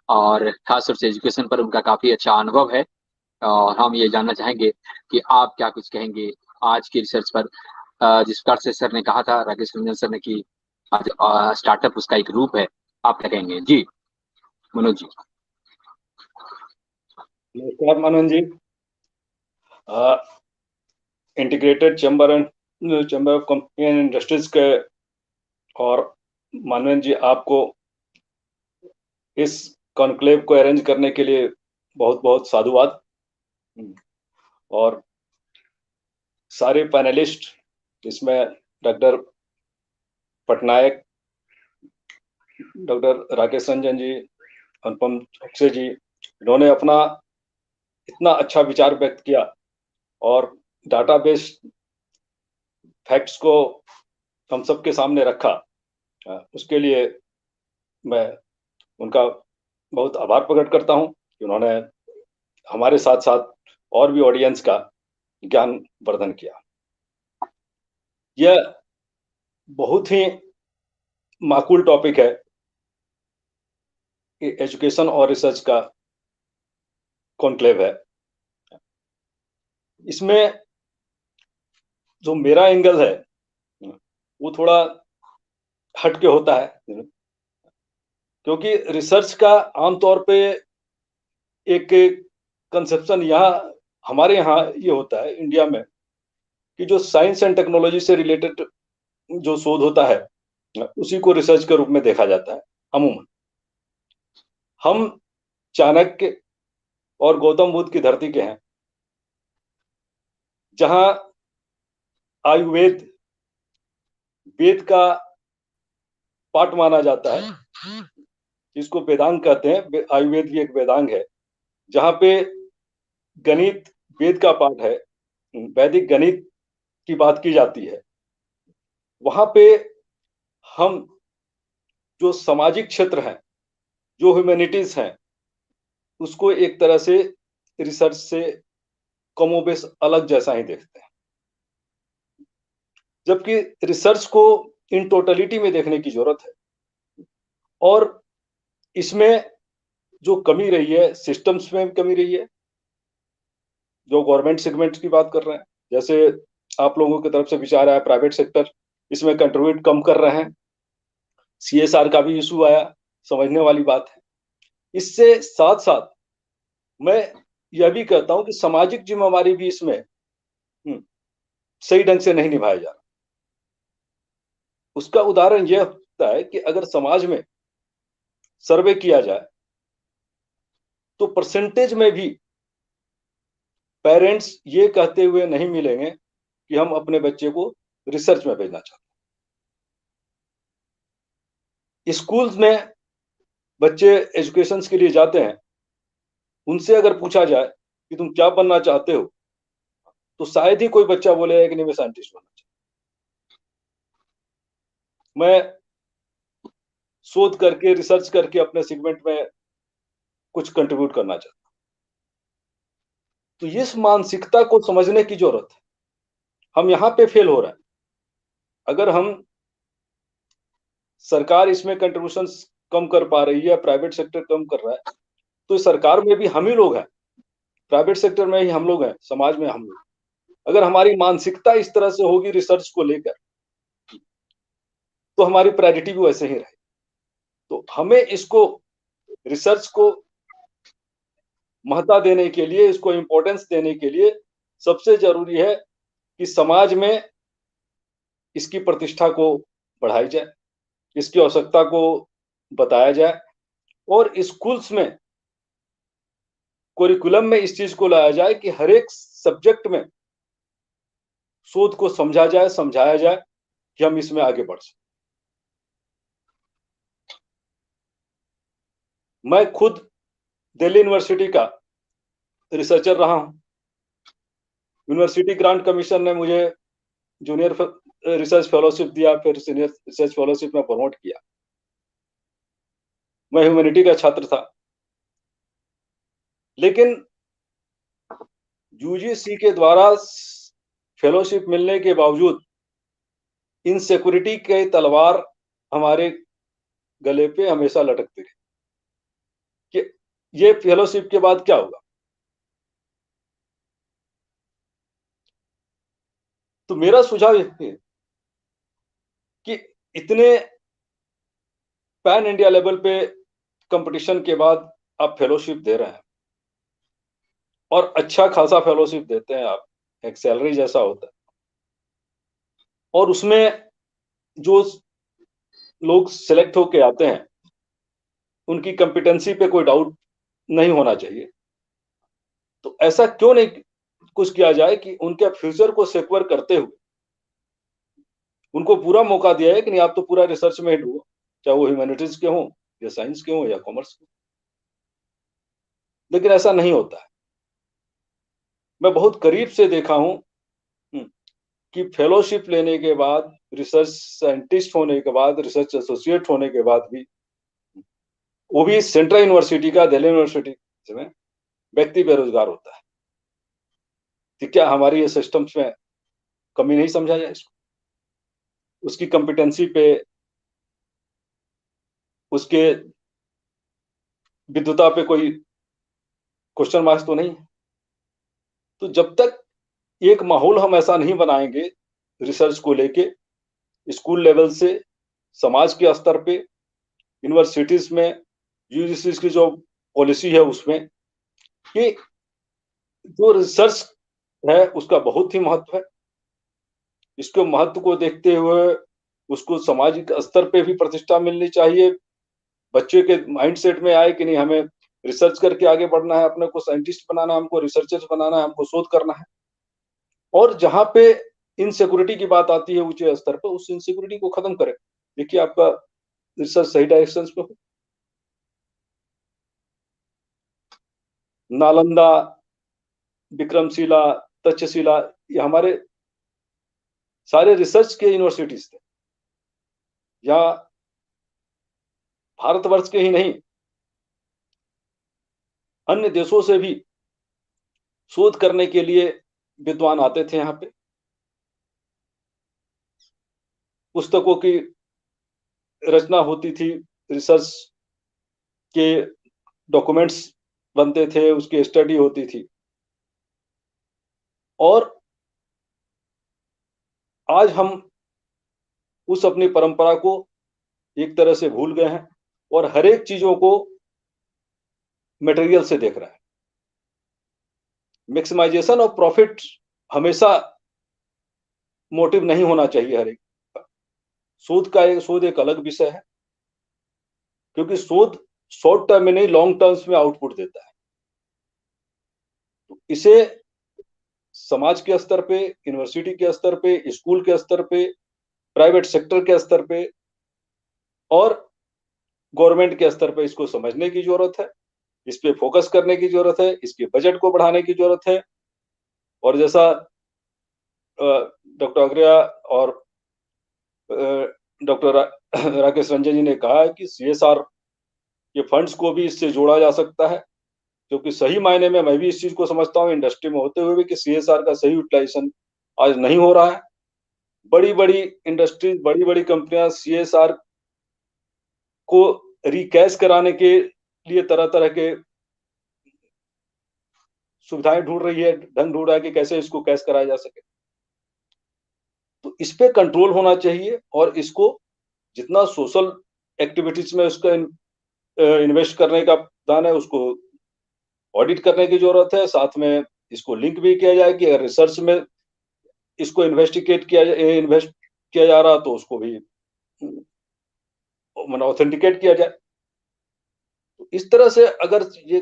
B: और खासतौर से एजुकेशन पर उनका काफी अच्छा अनुभव है, और हम ये जानना चाहेंगे कि आप क्या कुछ कहेंगे आज की रिसर्च पर। जिस प्रकार से सर ने कहा था, राकेश रंजन सर ने, कि आज स्टार्टअप उसका एक रूप है, आप क्या कहेंगे? जी मनोज जी।
E: नमस्कार Manavan ji. Integrated chamber of company and industries के और मानवन जी, आपको इस कॉन्क्लेव को अरेंज करने के लिए बहुत बहुत साधुवाद। और सारे पैनलिस्ट, इसमें डॉक्टर पटनायक, डॉक्टर राकेश रंजन जी, अनुपम चौकसी जी, इन्होंने अपना इतना अच्छा विचार व्यक्त किया और डाटाबेस फैक्ट्स को हम सबके सामने रखा। उसके लिए मैं उनका बहुत आभार प्रकट करता हूं कि उन्होंने हमारे साथ साथ और भी ऑडियंस का ज्ञान वर्धन किया। यह बहुत ही माकूल टॉपिक है कि एजुकेशन और रिसर्च का कॉन्क्लेव है। इसमें जो मेरा एंगल है वो थोड़ा हटके होता है, क्योंकि रिसर्च का आमतौर पे एक कंसेप्शन हमारे यहाँ ये होता है इंडिया में कि जो साइंस एंड टेक्नोलॉजी से रिलेटेड जो शोध होता है उसी को रिसर्च के रूप में देखा जाता है अमूमन। हम चाणक्य और गौतम बुद्ध की धरती के हैं, जहां आयुर्वेद वेद का पाठ माना जाता है, जिसको वेदांग कहते हैं। आयुर्वेद भी एक वेदांग है, जहां पे गणित वेद का पाठ है, वैदिक गणित की बात की जाती है। वहां पे हम जो सामाजिक क्षेत्र हैं, जो ह्यूमैनिटीज हैं, उसको एक तरह से रिसर्च से कमोबेश अलग जैसा ही देखते हैं, जबकि रिसर्च को इन टोटलिटी में देखने की जरूरत है। और इसमें जो कमी रही है, सिस्टम्स में कमी रही है। जो गवर्नमेंट सेगमेंट की बात कर रहे हैं, जैसे आप लोगों की तरफ से विचार आया प्राइवेट सेक्टर इसमें कंट्रीब्यूट कम कर रहे हैं, CSR का भी इशू आया, समझने वाली बात है। इससे साथ साथ मैं यह भी कहता हूं कि सामाजिक जिम्मेवारी भी इसमें सही ढंग से नहीं निभाया जा रहा। उसका उदाहरण यह होता है कि अगर समाज में सर्वे किया जाए तो परसेंटेज में भी पेरेंट्स ये कहते हुए नहीं मिलेंगे कि हम अपने बच्चे को रिसर्च में भेजना चाहते हैं। स्कूल्स में बच्चे एजुकेशन के लिए जाते हैं उनसे अगर पूछा जाए कि तुम क्या बनना चाहते हो, तो शायद ही कोई बच्चा बोलेगा कि नहीं मैं साइंटिस्ट बनना चाहता, मैं शोध करके रिसर्च करके अपने सेगमेंट में कुछ कंट्रीब्यूट करना चाहता हूं। तो इस मानसिकता को समझने की जरूरत है। हम यहाँ पे फेल हो रहे हैं। अगर हम सरकार इसमें कंट्रीब्यूशन कम कर पा रही है, प्राइवेट सेक्टर कम कर रहा है, तो सरकार में भी हम ही लोग हैं, प्राइवेट सेक्टर में ही हम लोग हैं, समाज में हम लोग। अगर हमारी मानसिकता इस तरह से होगी रिसर्च को लेकर, तो हमारी प्रायोरिटी भी वैसे ही रहेगी। तो हमें इसको, रिसर्च को महत्ता देने के लिए, इसको इंपॉर्टेंस देने के लिए सबसे जरूरी है कि समाज में इसकी प्रतिष्ठा को बढ़ाई जाए, इसकी आवश्यकता को बताया जाए, और स्कूल्स में करिकुलम में इस चीज को लाया जाए कि हर एक सब्जेक्ट में शोध को समझा जाए, समझाया जाए कि हम इसमें आगे बढ़ सकें। मैं खुद दिल्ली यूनिवर्सिटी का रिसर्चर रहा हूं। यूनिवर्सिटी ग्रांट कमीशन ने मुझे जूनियर रिसर्च फेलोशिप दिया, फिर सीनियर रिसर्च फेलोशिप में प्रमोट किया। मैं ह्यूमैनिटी का छात्र था, लेकिन यूजीसी के द्वारा फेलोशिप मिलने के बावजूद इनसिक्योरिटी के तलवार हमारे गले पे हमेशा लटकती रही कि ये फेलोशिप के बाद क्या होगा। तो मेरा सुझाव ये है कि इतने पैन इंडिया लेवल पे कंपटीशन के बाद आप फेलोशिप दे रहे हैं, और अच्छा खासा फेलोशिप देते हैं आप, एक सैलरी जैसा होता है, और उसमें जो लोग सिलेक्ट होके आते हैं उनकी कॉम्पिटेंसी पे कोई डाउट नहीं होना चाहिए। तो ऐसा क्यों नहीं कुछ किया जाए कि उनके फ्यूचर को सिक्योर करते हुए उनको पूरा मौका दिया है कि नहीं, आप तो पूरा रिसर्च में ही डूबो, चाहे वो ह्यूमैनिटीज के हों या साइंस के हों या कॉमर्स के। लेकिन ऐसा नहीं होता है। मैं बहुत करीब से देखा हूं कि फेलोशिप लेने के बाद, रिसर्च साइंटिस्ट होने के बाद, रिसर्च एसोसिएट होने के बाद भी, वो भी सेंट्रल यूनिवर्सिटी का, दिल्ली यूनिवर्सिटी में, व्यक्ति बेरोजगार होता है। तो क्या हमारी ये सिस्टम्स में कमी नहीं समझा जाए इसको? उसकी कॉम्पिटेंसी पे, उसके विद्वता पे कोई क्वेश्चन मार्क्स तो नहीं है। तो जब तक एक माहौल हम ऐसा नहीं बनाएंगे रिसर्च को लेके, स्कूल लेवल से, समाज के स्तर पे, यूनिवर्सिटीज में, यूजीसी की जो पॉलिसी है उसमें, कि जो रिसर्च है उसका बहुत ही महत्व है, इसके महत्व को देखते हुए उसको सामाजिक स्तर पे भी प्रतिष्ठा मिलनी चाहिए। बच्चे के माइंडसेट में आए कि नहीं, हमें रिसर्च करके आगे बढ़ना है, अपने को साइंटिस्ट बनाना है, हमको रिसर्चर बनाना है, हमको शोध करना है। और जहां पे इनसिक्योरिटी की बात आती है ऊंचे स्तर पर, उस इनसिक्योरिटी को खत्म करें। देखिए आपका रिसर्च सही डायरेक्शन पे हो। नालंदा, विक्रमशिला, तक्षशिला, ये हमारे सारे रिसर्च के यूनिवर्सिटीज थे। या भारतवर्ष के ही नहीं, अन्य देशों से भी शोध करने के लिए विद्वान आते थे यहाँ पे। पुस्तकों की रचना होती थी, रिसर्च के डॉक्यूमेंट्स बनते थे, उसकी स्टडी होती थी। और आज हम उस अपनी परंपरा को एक तरह से भूल गए हैं, और हर एक चीजों को मटेरियल से देख रहे हैं। मैक्सिमाइजेशन ऑफ प्रॉफिट हमेशा मोटिव नहीं होना चाहिए हर एक। शोध एक अलग विषय है, क्योंकि शोध शॉर्ट टर्म में नहीं, लॉन्ग टर्म्स में आउटपुट देता है। तो इसे समाज के स्तर पे, यूनिवर्सिटी के स्तर पे, स्कूल के स्तर पे, प्राइवेट सेक्टर के स्तर पे और गवर्नमेंट के स्तर पे इसको समझने की जरूरत है। इस पे फोकस करने की जरूरत है, इसके बजट को बढ़ाने की जरूरत है। और जैसा डॉक्टर अग्रया और डॉक्टर राकेश रंजन जी ने कहा है कि CSR के फंड्स को भी इससे जोड़ा जा सकता है, क्योंकि सही मायने में मैं भी इस चीज को समझता हूँ इंडस्ट्री में होते हुए भी कि CSR का सही यूटिलाइजेशन आज नहीं हो रहा है। बड़ी बड़ी इंडस्ट्रीज, बड़ी बड़ी कंपनियां CSR को रिकैश कराने के लिए तरह तरह के सुविधाएं ढूंढ रही है, ढंग ढूंढ रहा है कि कैसे इसको कैश कराया जा सके। तो इस पे कंट्रोल होना चाहिए और इसको जितना सोशल एक्टिविटीज में उसका इन्वेस्ट करने का प्लान है उसको ऑडिट करने की जरूरत है। साथ में इसको लिंक भी किया जाए कि अगर रिसर्च में इसको इन्वेस्ट किया जा रहा तो उसको भी ऑथेंटिकेट किया जाए। तो इस तरह से अगर ये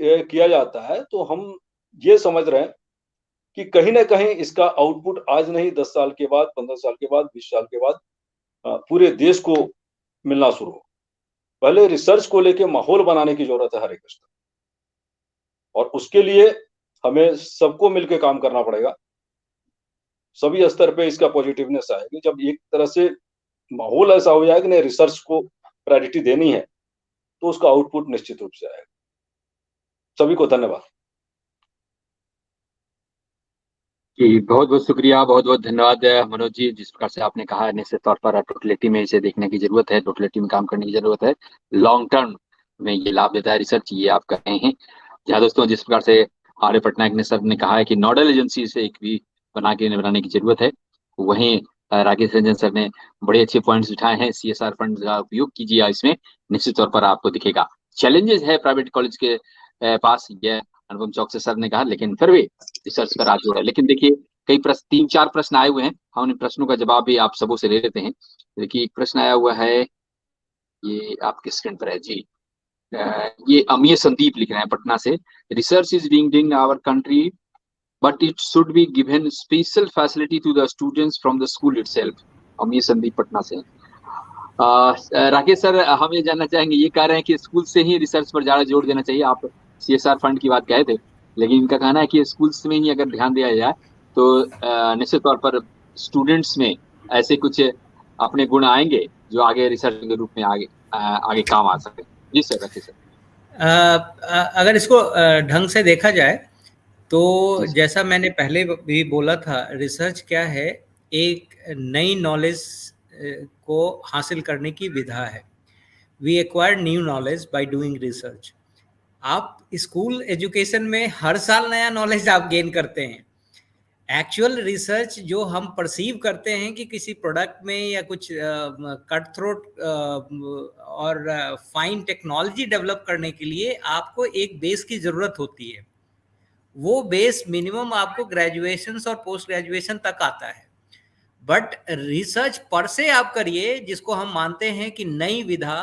E: किया जाता है तो हम ये समझ रहे हैं कि कहीं ना कहीं इसका आउटपुट आज नहीं 10 साल के बाद, 15 साल के बाद, 20 साल के बाद पूरे देश को मिलना शुरू हो। पहले रिसर्च को लेके माहौल बनाने की जरूरत है हर एक स्तर, और उसके लिए हमें सबको मिलकर काम करना पड़ेगा। सभी स्तर पे इसका पॉजिटिवनेस आएगी जब एक तरह से माहौल ऐसा हो जाएगा कि नहीं, रिसर्च को प्रायोरिटी देनी है, तो उसका आउटपुट निश्चित रूप से आएगा। सभी को धन्यवाद
B: जी। बहुत बहुत शुक्रिया, बहुत बहुत धन्यवाद मनोज जी। जिस प्रकार से आपने कहा है, निश्चित तौर पर टोटलिटी में इसे देखने की जरूरत है, टोटलिटी में काम करने की जरूरत है। लॉन्ग टर्म में ये लाभ देता है रिसर्च, ये आप कर रहे हैं। जहाँ दोस्तों जिस प्रकार से आर्य पटनायक ने सर ने कहा है कि नोडल एजेंसी से एक भी बनाने की जरूरत है, वहीं राकेश रंजन सर ने बड़े अच्छे पॉइंट्स उठाए हैं। CSR फंड का उपयोग कीजिए, इसमें निश्चित तौर पर आपको दिखेगा। चैलेंजेस है प्राइवेट कॉलेज के पास, यह अनुपम चौक से सर ने कहा, लेकिन फिर भी रिसर्च पर हाथ जोड़ा है। लेकिन देखिए, कई प्रश्न, 3-4 प्रश्न आए हुए हैं, हम उन प्रश्नों का जवाब भी आप सबों से ले लेते हैं। देखिए, एक प्रश्न आया हुआ है, ये आपके स्क्रीन पर है जी। ये अमीय संदीप लिख रहे हैं पटना से। Research is being done in our country but it should be given special facility to the students from the school itself. Amiya Sandeep Patna से। राकेश सर, हम ये जानना चाहेंगे, ये कह रहे हैं कि स्कूल से ही रिसर्च पर ज्यादा जोर देना चाहिए। आप CSR फंड की बात कहे थे, लेकिन इनका कहना है कि स्कूल्स में ही अगर ध्यान दिया जाए तो निश्चित तौर पर स्टूडेंट्स में ऐसे कुछ अपने गुण आएंगे जो आगे रिसर्च के रूप में आगे काम आ सके। जी सर, राकेश सर।
D: अगर इसको ढंग से देखा जाए तो जैसा मैंने पहले भी बोला था, रिसर्च क्या है, एक नई नॉलेज को हासिल करने की विधा है। We acquire new knowledge by doing research. आप स्कूल एजुकेशन में हर साल नया नॉलेज आप गेन करते हैं। एक्चुअल रिसर्च जो हम परसीव करते हैं कि किसी प्रोडक्ट में या कुछ कट थ्रोट और फाइन टेक्नोलॉजी डेवलप करने के लिए आपको एक बेस की ज़रूरत होती है। वो बेस मिनिमम आपको ग्रेजुएशन और पोस्ट ग्रेजुएशन तक आता है। बट रिसर्च पर से आप करिए, जिसको हम मानते हैं कि नई विधा,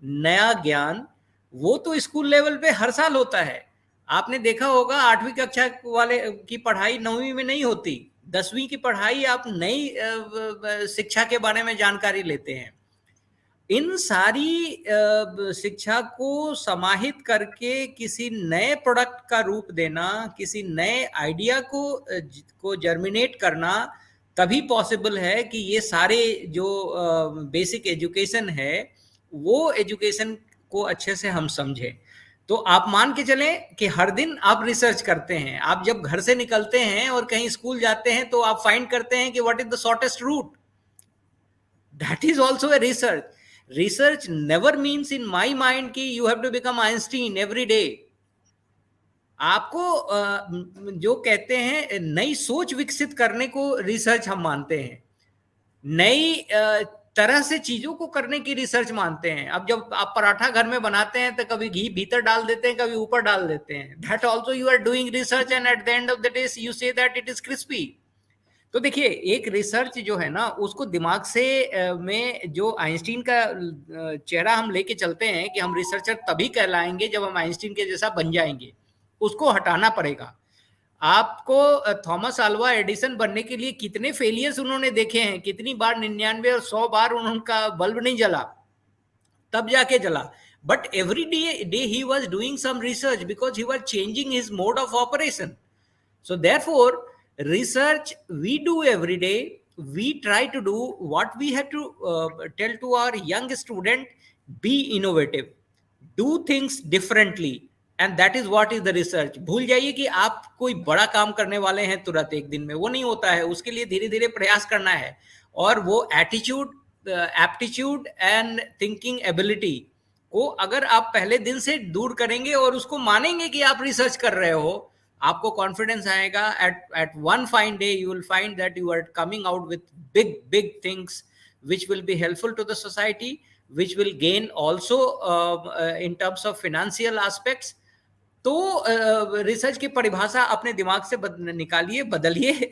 D: नया ज्ञान, वो तो स्कूल लेवल पे हर साल होता है। आपने देखा होगा 8वीं कक्षा वाले की पढ़ाई 9वीं में नहीं होती। 10वीं की पढ़ाई आप नई शिक्षा के बारे में जानकारी लेते हैं। इन सारी शिक्षा को समाहित करके किसी नए प्रोडक्ट का रूप देना, किसी नए आइडिया को जर्मिनेट करना तभी पॉसिबल है कि ये सारे जो बेसिक एजुकेशन है वो एजुकेशन को अच्छे से हम समझें। तो आप मान के चलें कि हर दिन आप रिसर्च करते हैं। आप जब घर से निकलते हैं और कहीं स्कूल जाते हैं तो आप फाइंड करते हैं कि what is the shortest route. That is also a research. Research never means in my mind कि you have to become Einstein every day. आपको जो कहते हैं नई सोच विकसित करने को रिसर्च हम मानते हैं। नई तरह से चीजों को करने की रिसर्च मानते हैं। अब जब आप पराठा घर में बनाते हैं तो कभी घी भीतर डाल देते हैं, कभी ऊपर डाल देते हैं। That also you are doing research and at the end of the day you say that it is crispy. तो देखिए, एक रिसर्च जो है ना, उसको दिमाग से में जो आइंस्टीन का चेहरा हम लेके चलते हैं कि हम रिसर्चर तभी कहलाएंगे जब हम आइंस्टीन के जैसा बन जाएंगे, उसको हटाना पड़ेगा। आपको थॉमस अल्वा एडिसन बनने के लिए कितने फेलियर्स उन्होंने देखे हैं, कितनी बार 99 और 100 बार उनका बल्ब नहीं जला, तब जाके जला। but every day he was doing some research because he was changing his mode of operation. So therefore, research we do every day. We try to do what we have to tell to our young student: be innovative, do things differently, and that is what is the research. भूल जाइए कि आप कोई बड़ा काम करने वाले हैं तुरंत एक दिन में, वो नहीं होता है। उसके लिए धीरे धीरे प्रयास करना है, और वो attitude, aptitude and thinking ability को अगर आप पहले दिन से दूर करेंगे और उसको मानेंगे कि आप रिसर्च कर रहे हो, आपको कॉन्फिडेंस आएगा। At one fine day you will find that you are coming out with big big things which will be helpful to the society, which will gain also in terms of financial aspects. तो research की परिभाषा अपने दिमाग से निकालिए, बदलिए,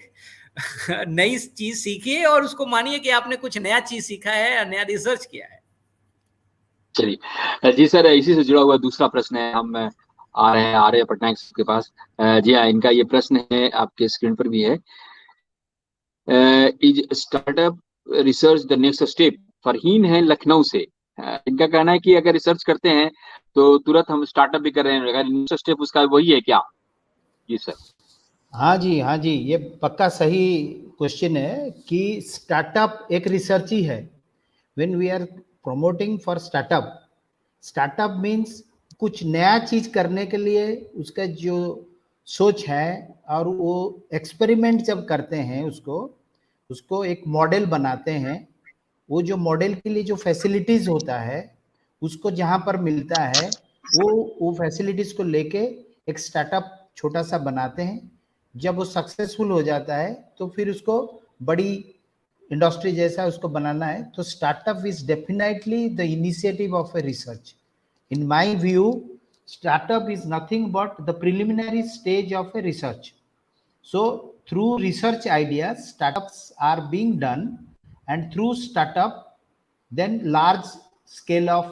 D: नई चीज सीखिए और उसको मानिए कि आपने कुछ नया चीज सीखा है, नया रिसर्च किया है।
B: चलिए जी सर, इसी से जुड़ा हुआ दूसरा प्रश्न है, हम आ रहे हैं आर्य पटनायक के पास। जी हाँ, इनका ये प्रश्न है, आपके स्क्रीन पर भी है। Is startup research the next step? Farheen है लखनऊ से। इनका कहना है कि अगर रिसर्च करते हैं तो तुरंत हम स्टार्टअप भी कर रहे हैं, अगर नेक्स्ट स्टेप उसका वही है क्या? जी सर।
A: हाँ जी, ये पक्का सही क्वेश्चन है कि स्टार्टअप एक रिसर्च ही है। When we are promoting for startup means कुछ नया चीज करने के लिए उसका जो सोच है, और वो एक्सपेरिमेंट जब करते हैं उसको एक मॉडल बनाते हैं। वो जो मॉडल के लिए जो फैसिलिटीज होता है उसको जहाँ पर मिलता है, वो फैसिलिटीज को लेके एक स्टार्टअप छोटा सा बनाते हैं। जब वो सक्सेसफुल हो जाता है तो फिर उसको बड़ी इंडस्ट्री जैसा उसको बनाना है। तो startup is definitely the initiative of a research. In my view, startup is nothing but the preliminary stage of a research. So through research ideas, startups are being done, and through startup then large scale of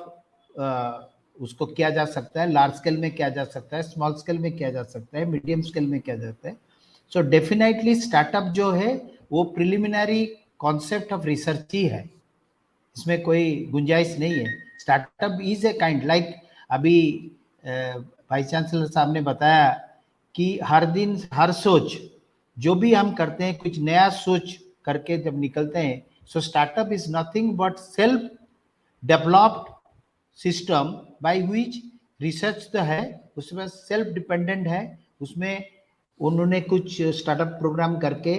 A: उसको किया जा सकता है। Large scale में किया जा सकता है, स्मॉल स्केल में किया जा सकता है, मीडियम स्केल में किया जाता है। सो डेफिनेटली स्टार्टअप जो है वो प्रिलिमिनरी कॉन्सेप्ट ऑफ रिसर्च ही है, इसमें कोई गुंजाइश नहीं है। Startup is a kind like, अभी वाइस चांसलर साहब ने बताया कि हर दिन हर सोच जो भी हम करते हैं, कुछ नया सोच करके जब निकलते हैं, so startup is nothing but self developed system by which research तो है, उसमें सेल्फ डिपेंडेंट है। उसमें उन्होंने कुछ स्टार्टअप प्रोग्राम करके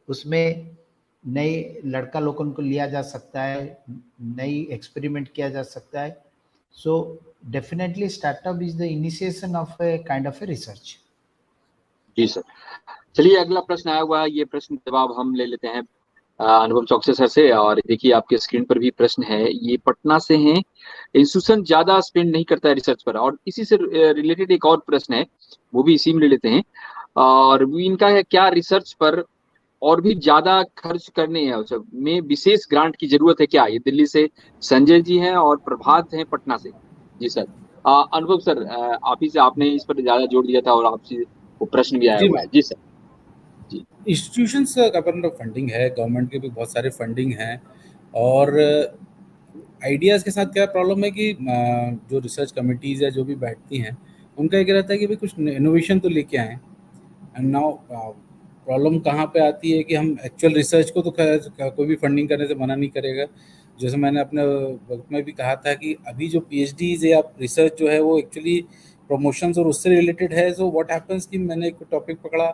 A: उसमें नए लड़का लोगों को लिया जा सकता है, नई एक्सपेरिमेंट किया जा सकता है। So definitely startup is the initiation of a kind of a research.
B: जी सर। चलिए अगला प्रश्न आया हुआ है, ये प्रश्न जवाब हम ले लेते हैं अनुपम चौकसे सर से। और देखिए आपके स्क्रीन पर भी प्रश्न है, ये पटना से हैं। इंस्टीट्यूशन ज्यादा स्पेंड नहीं करता है रिसर्च पर। और इसी से रिलेटेड एक और प्रश्न है, वो भी इसी में ले लेते हैं। और इनका है, क्या रिसर्च पर और भी ज्यादा खर्च करने में विशेष ग्रांट की जरूरत है क्या? ये दिल्ली से संजय जी हैं और प्रभात हैं पटना से। जी सर। अनुभव सर, आप ही से, आपने इस पर ज्यादा जोर दिया था और आपसे वो प्रश्न भी आया हुआ है। जी सर। जी,
C: इंस्टीट्यूशंस का फंडिंग है, गवर्नमेंट के भी बहुत सारे फंडिंग हैं। और आइडियाज़ के साथ क्या प्रॉब्लम है कि जो रिसर्च कमिटीज़ या जो भी बैठती हैं, उनका एक रहता है कि भाई कुछ इनोवेशन तो लेके आएँ। एंड नाउ प्रॉब्लम कहाँ पे आती है कि हम एक्चुअल रिसर्च को तो कोई भी फंडिंग करने से मना नहीं करेगा। जैसे मैंने अपने वक्त में भी कहा था कि अभी जो PhDs या रिसर्च जो है वो एक्चुअली प्रमोशंस और उससे रिलेटेड है। सो व्हाट हैपन्स कि मैंने एक टॉपिक पकड़ा,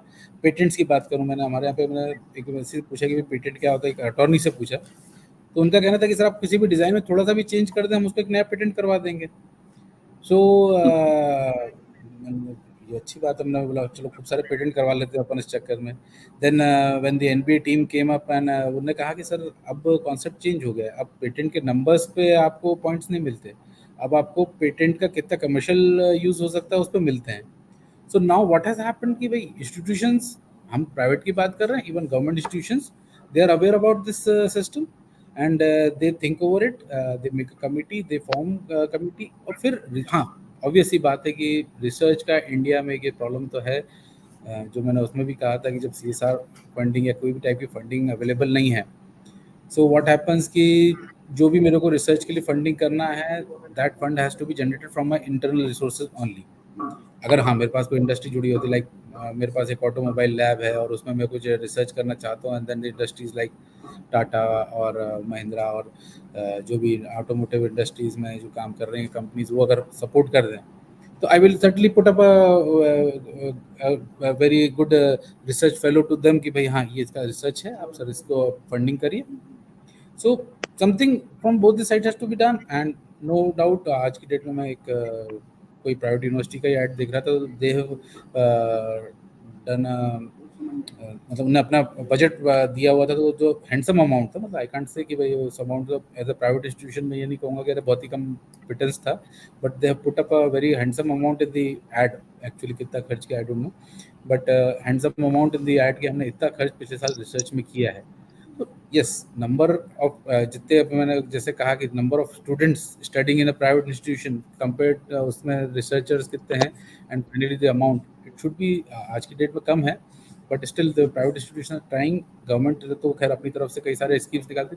C: पेटेंट्स की बात करूं, मैंने हमारे यहाँ पे मैंने एक वैसे पूछा कि पेटेंट क्या होता है, एक अटॉर्नी से पूछा, तो उनका कहना था कि सर आप किसी भी डिज़ाइन में थोड़ा सा भी चेंज कर दें, हम उसको एक नया पेटेंट करवा देंगे। सो ये अच्छी बात है, हमने बोला चलो खूब सारे पेटेंट करवा लेते हैं अपन इस चक्कर में। Then when the NBA team came up and उन्होंने कहा कि सर अब कॉन्सेप्ट चेंज हो गया है, अब पेटेंट के नंबर्स पे आपको पॉइंट्स नहीं मिलते, अब आपको पेटेंट का कितना कमर्शियल यूज़ हो सकता है उस पर मिलते हैं। So now what has happened कि भाई इंस्टीट्यूशंस, हम प्राइवेट की बात कर रहे हैं, even government institutions, they are aware about this system and they think over it, they make a committee, they form committee. और फिर हाँ, ऑब्वियस सी बात है कि रिसर्च का इंडिया में ये प्रॉब्लम तो है, जो मैंने उसमें भी कहा था कि जब CSR फंडिंग या कोई भी टाइप की फंडिंग अवेलेबल नहीं है, सो व्हाट हैपन्स कि जो भी मेरे को रिसर्च के लिए फंडिंग करना है, that fund has to be generated from my internal resources only. अगर हाँ मेरे पास कोई इंडस्ट्री जुड़ी होती, लाइक मेरे पास एक ऑटोमोबाइल लैब है और उसमें मैं कुछ रिसर्च करना चाहता हूँ, and then industries like Tata और महिंद्रा और जो भी ऑटोमोटिव इंडस्ट्रीज में जो काम कर रहे हैं कंपनीज, वो अगर सपोर्ट कर दें तो I will certainly put up very good research fellow to them कि भाई हाँ ये इसका रिसर्च है, आप सर इसको फंडिंग करिए। So something from both the side has to be done, and no doubt आज की डेट में मैं एक कोई प्राइवेट यूनिवर्सिटी का ही ऐड देख रहा था, दे हैव डन मतलब उन्हें अपना बजट दिया हुआ था, तो जो हैंडसम अमाउंट था, मतलब आई कांट से कि भाई उस अमाउंट तो एज अ प्राइवेट इंस्टीट्यूशन में ये नहीं कहूँगा कि बहुत ही कम पिटल्स था, but they have put up a very handsome amount in the ad. Actually कितना खर्च किया I don't know, but handsome amount in the ad कि हमने इतना खर्च पिछले साल रिसर्च में किया है। तो यस, नंबर ऑफ जितने मैंने जैसे कहा कि number of students studying in a private institution compared उसमें रिसर्चर्स कितने हैं, and finally the amount it should B आज की डेट में कम है, but still the private institution trying. Government तो खैर अपनी तरफ से कई सारे स्कीम्स निकालते।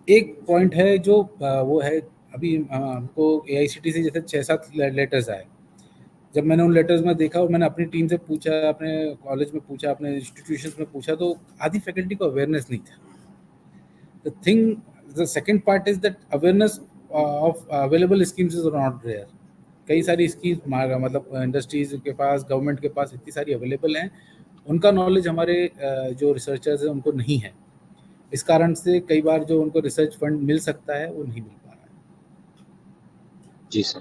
C: एक पॉइंट है जो वो है, अभी हमको AICTE से जैसे 6-7 लेटर्स आए। जब मैंने उन लेटर्स में देखा और मैंने अपनी टीम से पूछा, अपने कॉलेज में पूछा, अपने इंस्टीट्यूशंस में पूछा, तो आधी फैकल्टी को अवेयरनेस नहीं था। The second part is that awareness of available schemes is not there. कई सारी स्कीम्स मतलब इंडस्ट्रीज के पास, गवर्नमेंट के पास इतनी सारी अवेलेबल हैं, उनका नॉलेज हमारे जो रिसर्चर्स हैं उनको नहीं है। इस कारण से कई बार जो उनको रिसर्च फंड मिल सकता है वो नहीं मिल पा रहा है।
B: जी सर,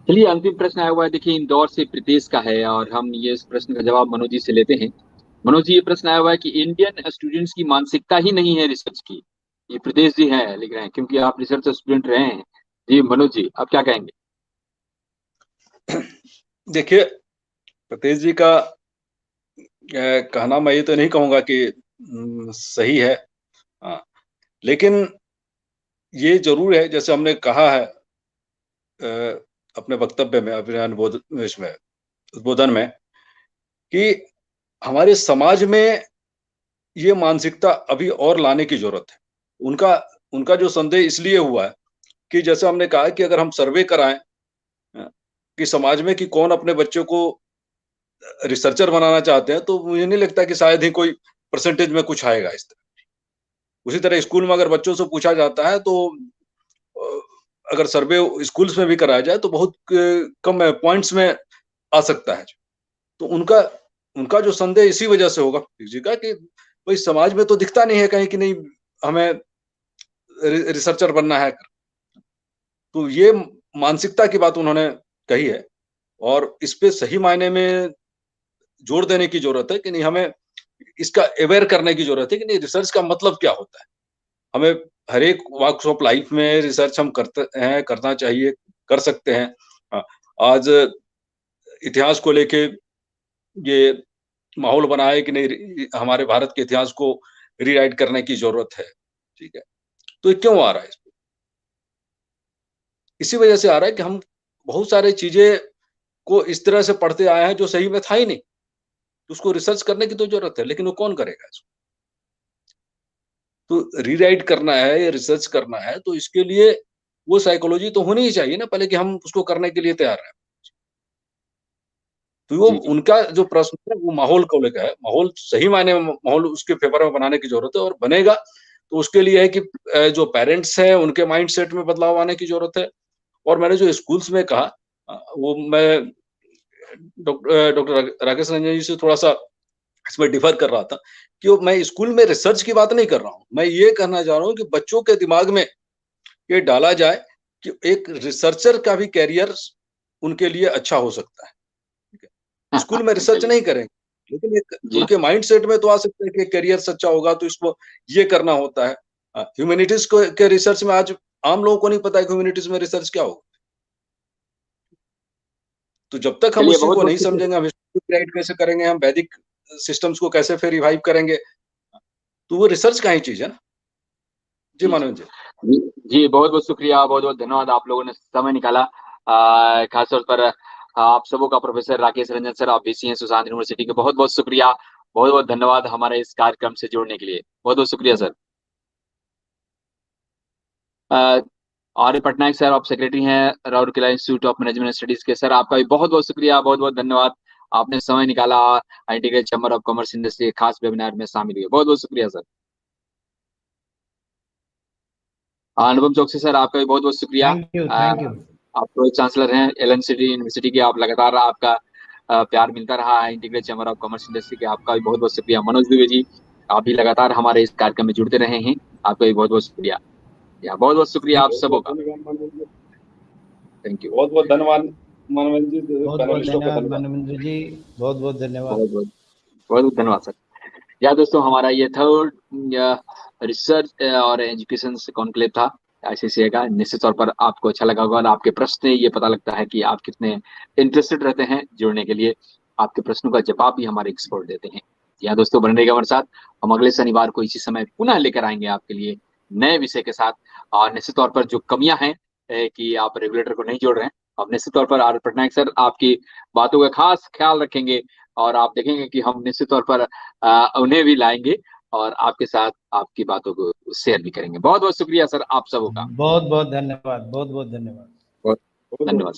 B: चलिए अंतिम प्रश्न आया हुआ है, देखिए इंदौर से प्रीतेश का है और हम ये इस प्रश्न का जवाब मनोज जी से लेते हैं। मनोज जी, ये प्रश्न आया हुआ है कि इंडियन स्टूडेंट्स की मानसिकता ही नहीं है रिसर्च की। ये प्रीतेश जी हैं लिख रहे हैं, क्योंकि आप रिसर्च स्टूडेंट रहे हैं। जी मनोज जी, आप क्या कहेंगे?
E: देखिए, प्रतेश जी का कहना मैं ये तो नहीं कहूंगा कि सही है, हाँ, लेकिन ये जरूर है, जैसे हमने कहा है अपने वक्तव्य में, अपने उद्बोधन में, कि हमारे समाज में ये मानसिकता अभी और लाने की जरूरत है। उनका उनका जो संदेह इसलिए हुआ है कि जैसे हमने कहा कि अगर हम सर्वे कराएं कि समाज में कि कौन अपने बच्चों को रिसर्चर बनाना चाहते हैं, तो मुझे नहीं लगता कि शायद ही कोई परसेंटेज में कुछ आएगा इस तरह। उसी तरह स्कूल में अगर बच्चों से पूछा जाता है, तो अगर सर्वे स्कूल्स में भी कराया जाए तो बहुत कम पॉइंट्स में आ सकता है। तो उनका जो संदेह इसी वजह से होगा जी का कि भाई समाज में तो दिखता नहीं है कहीं कि नहीं हमें रिसर्चर बनना है। तो ये मानसिकता की बात उन्होंने कही है और इस पे सही मायने में जोर देने की जरूरत है कि नहीं, हमें इसका अवेयर करने की जरूरत है कि नहीं रिसर्च का मतलब क्या होता है। हमें हर एक वॉक्स ऑफ लाइफ में रिसर्च हम करते हैं, करना चाहिए, कर सकते हैं। आज इतिहास को लेके ये माहौल बना है कि नहीं हमारे भारत के इतिहास को रीराइट करने की जरूरत है, ठीक है। तो ये क्यों आ रहा है? इसी वजह से आ रहा है कि हम बहुत सारी चीजें को इस तरह से पढ़ते आए हैं जो सही में था ही नहीं। उसको रिसर्च करने की तो जरूरत है, लेकिन वो कौन करेगा इसको? तो रीराइट करना है या रिसर्च करना है तो इसके लिए वो साइकोलॉजी तो होनी ही चाहिए ना पहले, कि हम उसको करने के लिए तैयार हैं। तो वो उनका जो प्रश्न है वो माहौल को लेकर है। माहौल सही मायने में माहौल उसके फेवर में बनाने की जरूरत है, और बनेगा तो उसके लिए है कि जो पेरेंट्स हैं उनके माइंडसेट में बदलाव आने की जरूरत है। और मैंने जो स्कूल्स में कहा वो मैं डॉक्टर राकेश रंजन जी से थोड़ा सा इसमें डिफर कर रहा था कि मैं स्कूल में रिसर्च की बात नहीं कर रहा हूँ। मैं ये कहना चाह रहा हूँ कि बच्चों के दिमाग में ये डाला जाए कि एक रिसर्चर का भी कैरियर उनके लिए अच्छा हो सकता है। स्कूल में रिसर्च नहीं करेंगे, लेकिन एक उनके माइंड सेट में तो आ सकता है कि करियर अच्छा होगा तो इसको ये करना होता है। ह्यूमैनिटीज के रिसर्च में आज आम लोगों को नहीं पता है कि ह्यूमैनिटीज में रिसर्च क्या होगा। तो जब तक हम उसी को नहीं समझेंगे, हम हिस्ट्री राइट कैसे करेंगे, हम वैदिक सिस्टम्स को कैसे फिर रिवाइव करेंगे, तो वो रिसर्च का ही चीज है ना। जी मानव जी,
B: जी बहुत बहुत शुक्रिया, बहुत बहुत धन्यवाद, आप लोगों ने समय निकाला। खासतौर पर आप सबों का प्रोफेसर राकेश रंजन सर, आप बीसी हैं सुशांत यूनिवर्सिटी के, बहुत बहुत शुक्रिया, बहुत बहुत धन्यवाद हमारे इस कार्यक्रम से जुड़ने के लिए, बहुत बहुत शुक्रिया सर। आर्य पटनायक सर, आप सेक्रेटरी हैं Rourkela institute of management studies के। सर आपका भी बहुत बहुत शुक्रिया, बहुत बहुत धन्यवाद, आपने समय निकाला integrated chamber of commerce industry के खास वेबिनार में शामिल हुए, बहुत बहुत शुक्रिया सर। अनुपम चौकसी सर, आपका भी बहुत बहुत शुक्रिया।
A: Thank you, thank you.
B: आप प्रो चांसलर हैं एलएनसीटी यूनिवर्सिटी के, आप लगातार आपका प्यार मिलता रहा है integrated chamber of commerce industry के, आपका भी बहुत बहुत शुक्रिया। मनोज दुबे जी, आप भी लगातार हमारे इस कार्यक्रम में जुड़ते रहे हैं, आपका भी बहुत बहुत शुक्रिया। बहुत बहुत शुक्रिया आप सबों का, थैंक यू।
E: बहुत बहुत धन्यवाद मनोज जी,
A: बहुत बहुत धन्यवाद मनोज जी, बहुत बहुत धन्यवाद,
B: बहुत बहुत धन्यवाद सर। या दोस्तों, हमारा ये थर्ड रिसर्च और एजुकेशन कॉन्क्लेव था आईसीसीआई का। निश्चित तौर पर आपको अच्छा लगा होगा और आपके प्रश्न ये पता लगता है कि आप कितने इंटरेस्टेड रहते हैं जुड़ने के लिए, आपके प्रश्नों का जवाब भी हमारे एक्सपर्ट देते हैं। या दोस्तों, बने रहिएगा हमारे साथ, हम अगले शनिवार को इसी समय पुनः लेकर आएंगे आपके लिए नए विषय के साथ। और निश्चित तौर पर जो कमियां हैं कि आप रेगुलेटर को नहीं जोड़ रहे हैं, अब निश्चित तौर पर आर पटनायक सर आपकी बातों का खास ख्याल रखेंगे और आप देखेंगे कि हम निश्चित तौर पर उन्हें भी लाएंगे और आपके साथ आपकी बातों को शेयर भी करेंगे। बहुत बहुत शुक्रिया सर आप सबों का,
A: बहुत बहुत धन्यवाद, बहुत बहुत धन्यवाद,
B: बहुत धन्यवाद।